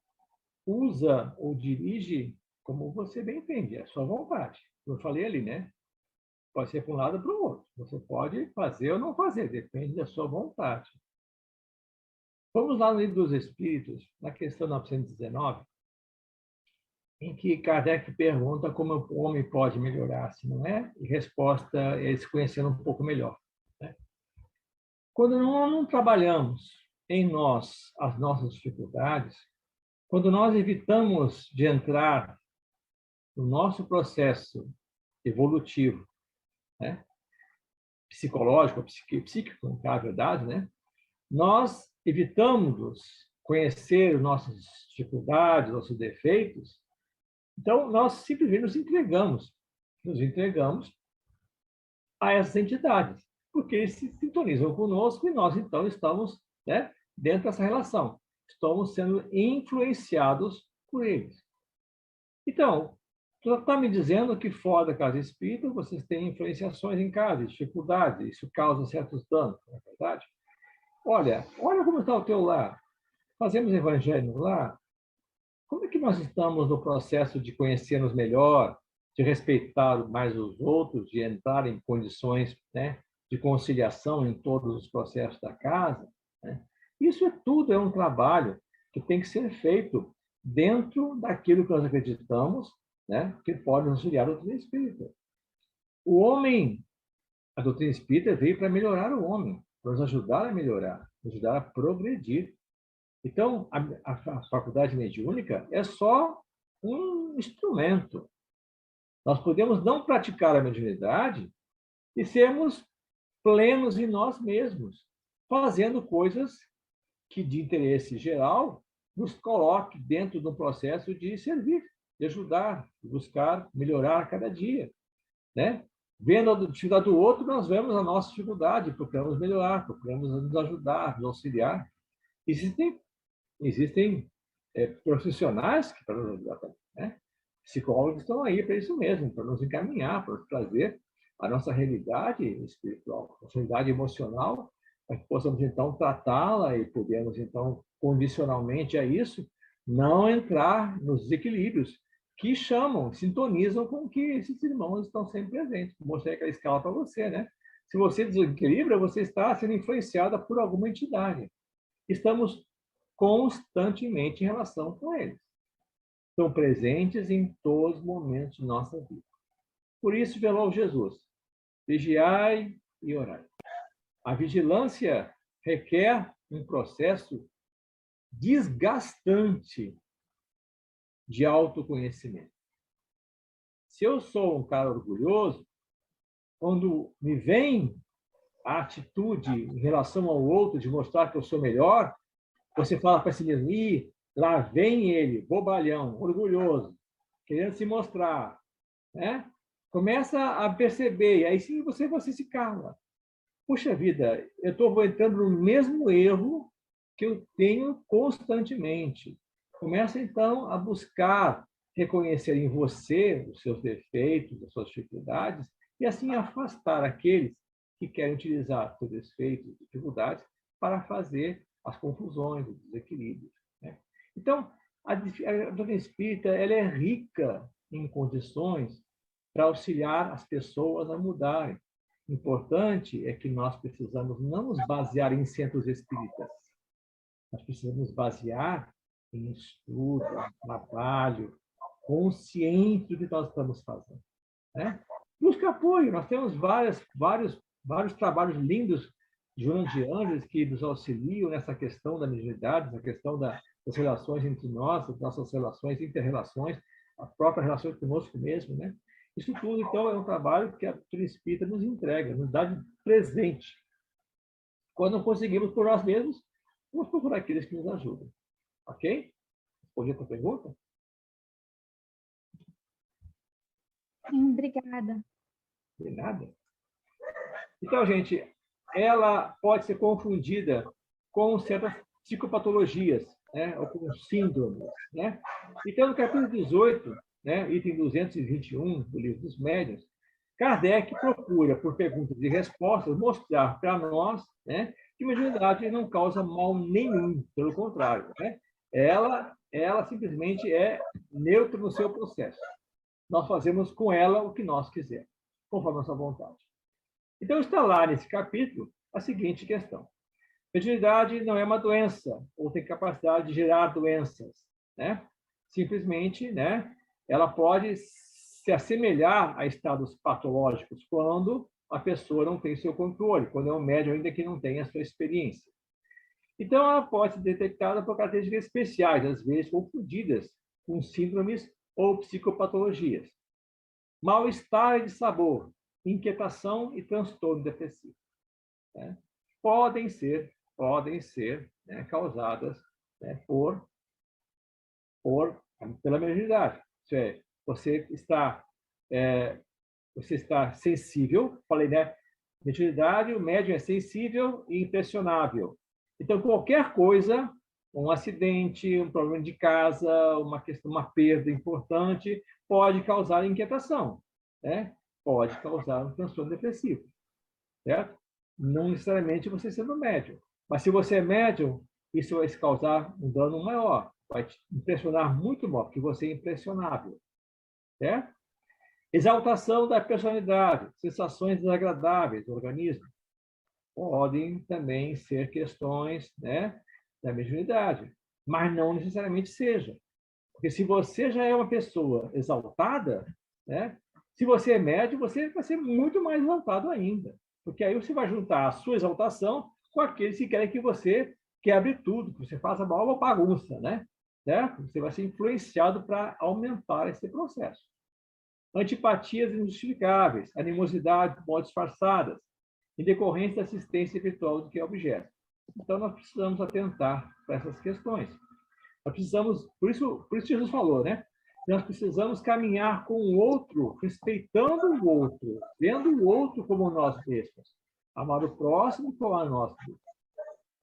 usa ou dirige como você bem entende, é a sua vontade. Eu falei ali, né? Pode ser para um lado ou para o outro. Você pode fazer ou não fazer, depende da sua vontade. Vamos lá no Livro dos Espíritos, na questão 919, em que Kardec pergunta como o homem pode melhorar, se não é? E resposta é se conhecendo um pouco melhor. Né? Quando não trabalhamos em nós as nossas dificuldades, quando nós evitamos de entrar no nosso processo evolutivo, né? Psicológico, psíquico, na verdade, né? Nós evitamos conhecer nossas dificuldades, nossos defeitos, então nós simplesmente nos entregamos a essas entidades, porque eles se sintonizam conosco e nós, então, estamos, né, dentro dessa relação. Estamos sendo influenciados por eles. Então, tu está me dizendo que fora da casa espírita vocês têm influenciações em casa, dificuldades, isso causa certos danos, não é verdade? Olha como está o teu lar. Fazemos evangelho no lar? Como é que nós estamos no processo de conhecer-nos melhor, de respeitar mais os outros, de entrar em condições, né, de conciliação em todos os processos da casa? Né? Isso tudo é um trabalho que tem que ser feito dentro daquilo que nós acreditamos, né, que pode nos auxiliar a doutrina espírita. O homem, a doutrina espírita veio para melhorar o homem, para nos ajudar a melhorar, nos ajudar a progredir. Então, a faculdade mediúnica é só um instrumento. Nós podemos não praticar a mediunidade e sermos plenos em nós mesmos, fazendo coisas que, de interesse geral, nos coloque dentro de um processo de servir, de ajudar, de buscar melhorar a cada dia. Né? Vendo a dificuldade do outro, nós vemos a nossa dificuldade, procuramos melhorar, procuramos nos ajudar, nos auxiliar. Existem profissionais que para nos ajudar também, né? Psicólogos estão aí para isso mesmo, para nos encaminhar, para nos trazer a nossa realidade espiritual, a nossa realidade emocional, para que possamos, então, tratá-la e podemos, então, condicionalmente a isso, não entrar nos desequilíbrios que chamam, sintonizam com que esses irmãos estão sempre presentes. Mostrei aquela escala para você, né? Se você desequilibra, você está sendo influenciada por alguma entidade. Estamos constantemente em relação com eles. Estão presentes em todos os momentos de nossa vida. Por isso, falou Jesus, vigiai e orai. A vigilância requer um processo desgastante de autoconhecimento. Se eu sou um cara orgulhoso, quando me vem a atitude em relação ao outro de mostrar que eu sou melhor, você fala para si mesmo, lá vem ele, bobalhão, orgulhoso, querendo se mostrar. Né? Começa a perceber, e aí sim você se cala. Puxa vida, eu estou entrando no mesmo erro que eu tenho constantemente. Começa, então, a buscar reconhecer em você os seus defeitos, as suas dificuldades, e assim afastar aqueles que querem utilizar seus defeitos e dificuldades para fazer as confusões, os desequilíbrios. Né? Então, a doutrina espírita ela é rica em condições para auxiliar as pessoas a mudarem. O importante é que nós precisamos não nos basear em centros espíritas. Nós precisamos nos basear em estudo, em trabalho, consciente do que nós estamos fazendo. Né? Busca apoio. Nós temos vários trabalhos lindos de Joana de Ângeles que nos auxiliam nessa questão da mediunidade, nessa questão das relações entre nós, das nossas relações, inter-relações, a própria relação conosco mesmo. Né? Isso tudo, então, é um trabalho que a doutrina espírita nos entrega, nos dá de presente. Quando não conseguimos por nós mesmos, vamos procurar aqueles que nos ajudam. Ok? Respondi a tua pergunta? Sim, obrigada. De nada. Então, gente, ela pode ser confundida com certas psicopatologias, né? Ou com síndromes, né? Então, no capítulo 18, né, item 221 do Livro dos Médiuns, Kardec procura, por perguntas e respostas, mostrar para nós, né, que a mediunidade não causa mal nenhum, pelo contrário, né? Ela simplesmente é neutra no seu processo. Nós fazemos com ela o que nós quisermos, conforme a nossa vontade. Então, está lá nesse capítulo a seguinte questão. Mediunidade não é uma doença, ou tem capacidade de gerar doenças, né? Simplesmente, né, ela pode se assemelhar a estados patológicos quando a pessoa não tem seu controle, quando é um médium ainda que não tem a sua experiência. Então, ela pode ser detectada por características especiais, às vezes confundidas com síndromes ou psicopatologias. Mal-estar de sabor, inquietação e transtorno depressivo, né? Podem ser, né, causadas, né, pela mediunidade. Isso é, você está sensível, falei, né? Mediunidade, o médium é sensível e impressionável. Então, qualquer coisa, um acidente, um problema de casa, uma perda importante, pode causar inquietação, né? Pode causar um transtorno depressivo, certo? Não necessariamente você sendo médium. Mas se você é médium, isso vai causar um dano maior, vai te impressionar muito maior, porque você é impressionável, certo? Exaltação da personalidade, sensações desagradáveis do organismo, podem também ser questões, né, da mediunidade, mas não necessariamente seja. Porque se você já é uma pessoa exaltada, né, se você é médium, você vai ser muito mais exaltado ainda. Porque aí você vai juntar a sua exaltação com aqueles que querem que você quebre tudo, que você faça a maior bagunça, né? Certo? Você vai ser influenciado para aumentar esse processo. Antipatias injustificáveis, animosidade mal disfarçadas, em decorrência da assistência virtual do que é objeto. Então, nós precisamos atentar para essas questões. Nós precisamos, por isso Jesus falou, né? Nós precisamos caminhar com o outro, respeitando o outro, vendo o outro como nós mesmos. Amar o próximo como a nós mesmos.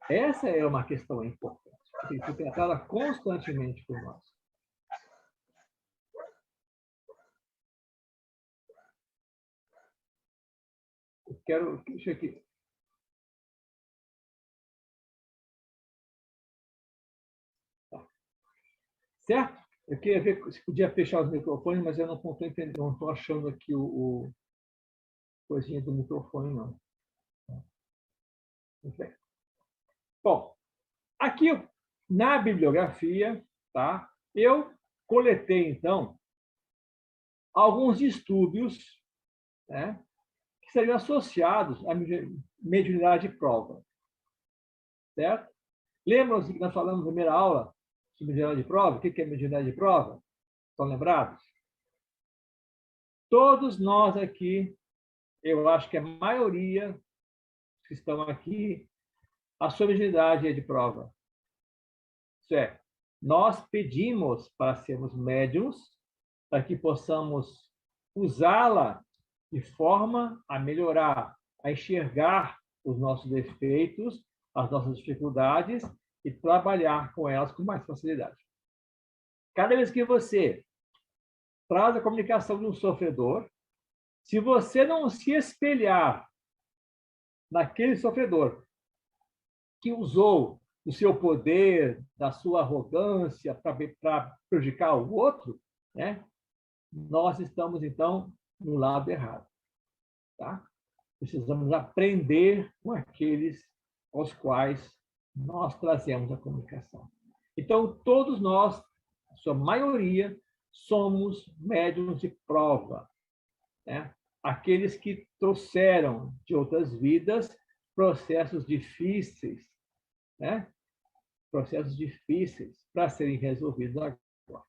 Essa é uma questão importante, que tem que ser tratada constantemente por nós. Deixa aqui. Tá. Certo? Eu queria ver se podia fechar os microfones, mas eu não estou entendendo, não estou achando aqui o coisinha do microfone, não. Muito bem. Bom, aqui na bibliografia, tá? Eu coletei, então, alguns distúrbios, né, que seriam associados à mediunidade de prova. Certo? Lembram que nós falamos na primeira aula sobre mediunidade de prova? O que é mediunidade de prova? Estão lembrados? Todos nós aqui, eu acho que a maioria que estão aqui, a sua mediunidade é de prova. Isso é, nós pedimos para sermos médiuns, para que possamos usá-la de forma a melhorar, a enxergar os nossos defeitos, as nossas dificuldades e trabalhar com elas com mais facilidade. Cada vez que você traz a comunicação de um sofredor, se você não se espelhar naquele sofredor que usou o seu poder, da sua arrogância para prejudicar o outro, né? Nós estamos, então, no lado errado. Tá? Precisamos aprender com aqueles aos quais nós trazemos a comunicação. Então, todos nós, a sua maioria, somos médiuns de prova, né? Aqueles que trouxeram de outras vidas processos difíceis, né? Processos difíceis para serem resolvidos agora.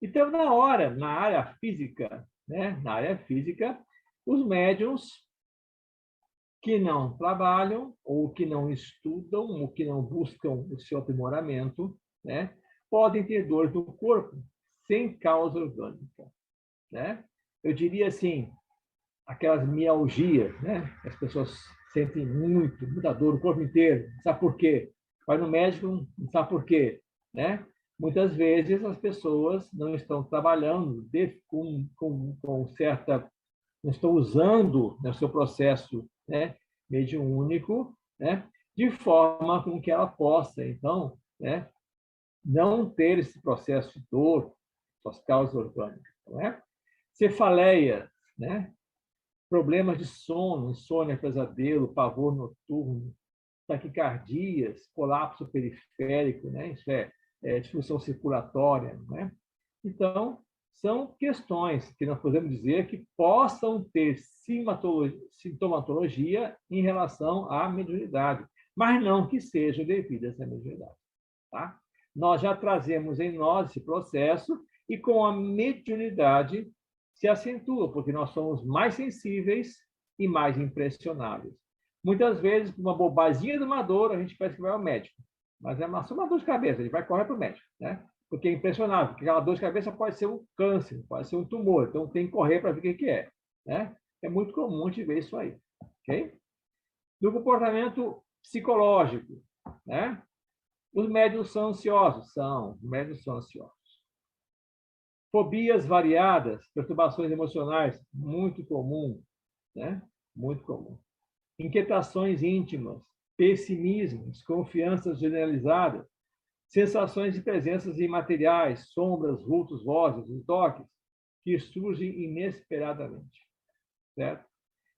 Então, na área física, né? Na área física, os médiuns que não trabalham, ou que não estudam, ou que não buscam o seu aprimoramento, né, podem ter dores no corpo sem causa orgânica, né? Eu diria assim, aquelas mialgias, né? As pessoas sentem muita dor no corpo inteiro. Sabe por quê? Vai no médico, não sabe por quê, né? Muitas vezes as pessoas não estão trabalhando com certa, não estão usando no seu processo, né, mediúnico, né, de forma com que ela possa, então, né, não ter esse processo de dor, suas causas orgânicas, não é? Cefaleia, né? Problemas de sono, insônia, pesadelo, pavor noturno, taquicardias, colapso periférico, né? Isso é disfunção circulatória, né? Então, são questões que nós podemos dizer que possam ter sintomatologia em relação à mediunidade, mas não que sejam devidas à mediunidade, tá? Nós já trazemos em nós esse processo e com a mediunidade se acentua, porque nós somos mais sensíveis e mais impressionáveis. Muitas vezes, por uma bobaginha de uma dor, a gente pensa que vai ao médico, mas só uma dor de cabeça, a gente vai correr para o médico, né? Porque é impressionável, porque aquela dor de cabeça pode ser um câncer, pode ser um tumor, então tem que correr para ver o que é, né? É muito comum a gente ver isso aí, ok? Do comportamento psicológico, né? Os médiuns são ansiosos? Os médiuns são ansiosos. Fobias variadas, perturbações emocionais, muito comum, né? Muito comum. Inquietações íntimas, pessimismo, desconfianças generalizadas, sensações de presenças imateriais, sombras, vultos, vozes e toques que surgem inesperadamente, certo?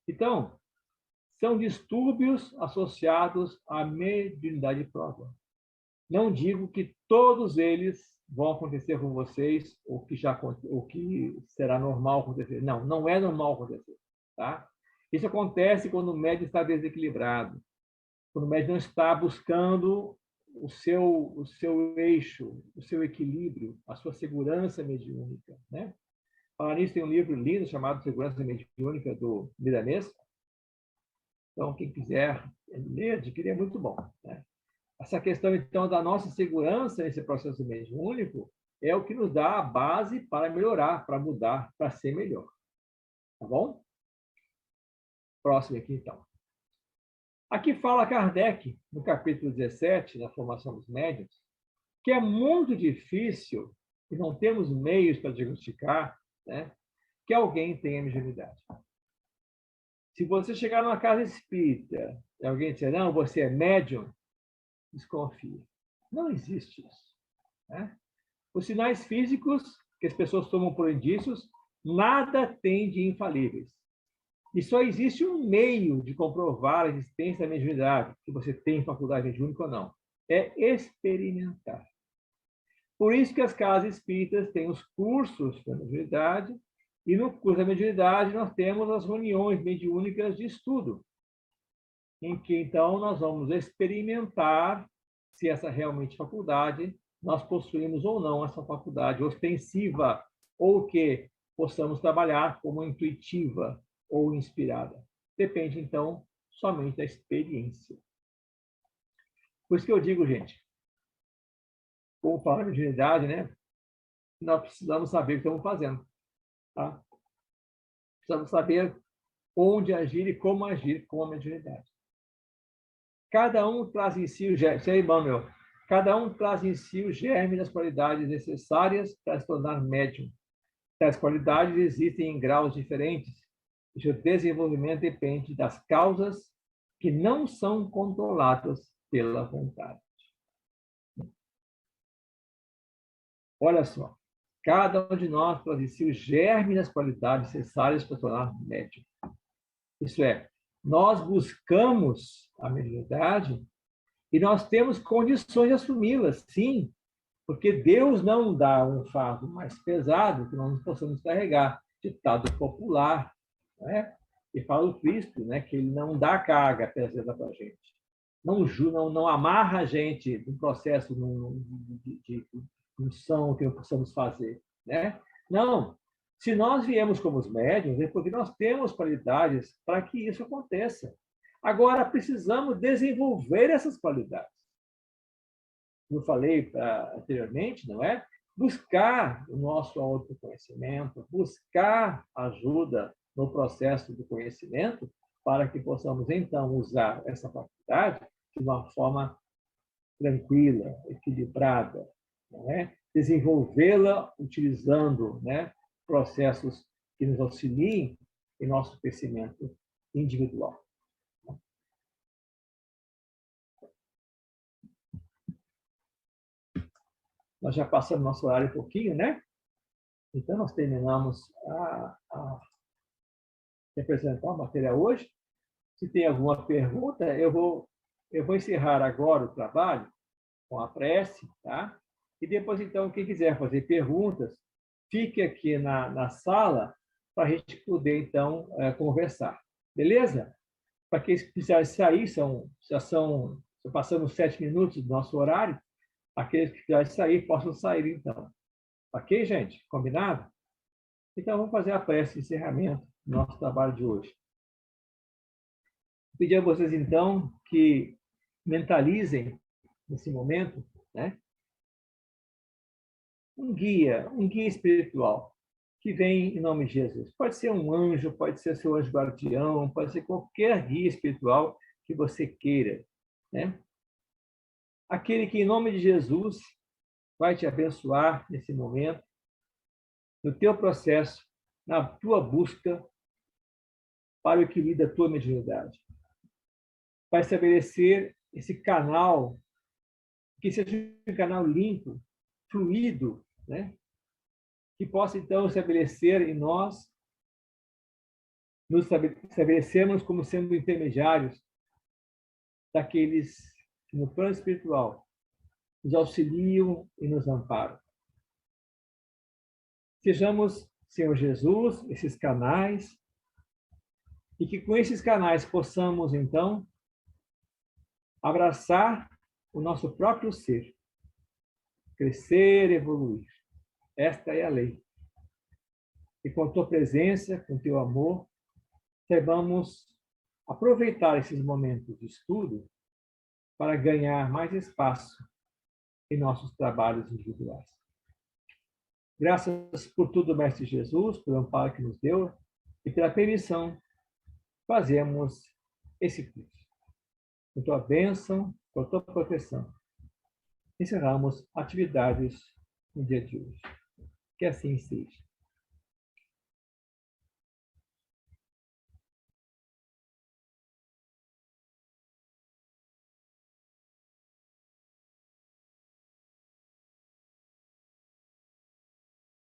Então, são distúrbios associados à mediunidade própria. Não digo que todos eles vão acontecer com vocês ou que será normal acontecer. Não, não é normal acontecer, tá? Isso acontece quando o médium está desequilibrado, quando o médium não está buscando o seu eixo, o seu equilíbrio, a sua segurança mediúnica, né? Falar nisso, tem um livro lindo chamado Segurança Mediúnica, do Milanês. Então, quem quiser ler, adquirir, é muito bom, né? Essa questão, então, da nossa segurança nesse processo mediúnico é o que nos dá a base para melhorar, para mudar, para ser melhor. Tá bom? Próximo aqui, então. Aqui fala Kardec, no capítulo 17, da formação dos médiuns, que é muito difícil, e não temos meios para diagnosticar, né, que alguém tenha mediunidade. Se você chegar numa casa espírita e alguém disser, não, você é médium, desconfie. Não existe isso, né? Os sinais físicos que as pessoas tomam por indícios, nada tem de infalíveis. E só existe um meio de comprovar a existência da mediunidade, se você tem faculdade mediúnica ou não. É experimentar. Por isso que as casas espíritas têm os cursos da mediunidade, e no curso da mediunidade nós temos as reuniões mediúnicas de estudo, em que, então, nós vamos experimentar se essa realmente faculdade, nós possuímos ou não essa faculdade ostensiva, ou que possamos trabalhar como intuitiva ou inspirada. Depende, então, somente da experiência. Por isso que eu digo, gente, como falar de mediunidade, né? Nós precisamos saber o que estamos fazendo, tá? Precisamos saber onde agir e como agir com a mediunidade. Cada um traz em si o germe, isso aí, meu. Cada um traz em si o germe das qualidades necessárias para se tornar médium. Tais qualidades existem em graus diferentes, e seu desenvolvimento depende das causas que não são controladas pela vontade. Olha só, cada um de nós traz em si o germe das qualidades necessárias para se tornar médium. Isso é, nós buscamos a mediunidade e nós temos condições de assumi-las, sim, porque Deus não dá um fardo mais pesado que nós não possamos carregar, ditado popular, né? E fala o Cristo, né, que ele não dá carga pesada para a gente, não amarra a gente no processo de função que não possamos fazer, né? Não. Se nós viemos como os médiuns, é porque nós temos qualidades para que isso aconteça. Agora, precisamos desenvolver essas qualidades. Como eu falei anteriormente, não é? Buscar o nosso autoconhecimento, buscar ajuda no processo do conhecimento, para que possamos, então, usar essa faculdade de uma forma tranquila, equilibrada, não é? Desenvolvê-la utilizando, né, processos que nos auxiliem em nosso crescimento individual. Nós já passamos nosso horário um pouquinho, né? Então, nós terminamos de apresentar o material hoje. Se tem alguma pergunta, eu vou encerrar agora o trabalho com a prece, tá? E depois, então, quem quiser fazer perguntas, fique aqui na sala para a gente poder, então, conversar. Beleza? Para quem precisar sair, já passamos 7 minutos do nosso horário. Aqueles que precisarem sair, possam sair, então. Ok, gente? Combinado? Então, vamos fazer a prece de encerramento do nosso trabalho de hoje. Pedir a vocês, então, que mentalizem, nesse momento, né, um guia espiritual que vem em nome de Jesus. Pode ser um anjo, pode ser seu anjo guardião, pode ser qualquer guia espiritual que você queira, né? Aquele que, em nome de Jesus, vai te abençoar nesse momento, no teu processo, na tua busca para o equilíbrio da tua mediunidade. Vai estabelecer esse canal, que seja um canal limpo, fluido, né? Que possa, então, estabelecer em nós, nos estabelecermos como sendo intermediários daqueles que, no plano espiritual, nos auxiliam e nos amparam. Sejamos, Senhor Jesus, esses canais, e que com esses canais possamos, então, abraçar o nosso próprio ser, crescer, evoluir. Esta é a lei. E com a tua presença, com o teu amor, saibamos aproveitar esses momentos de estudo para ganhar mais espaço em nossos trabalhos individuais. Graças por tudo, Mestre Jesus, pelo amparo que nos deu e pela permissão, fazemos esse curso. Com tua bênção, com a tua proteção, encerramos atividades no dia de hoje. Que assim seja.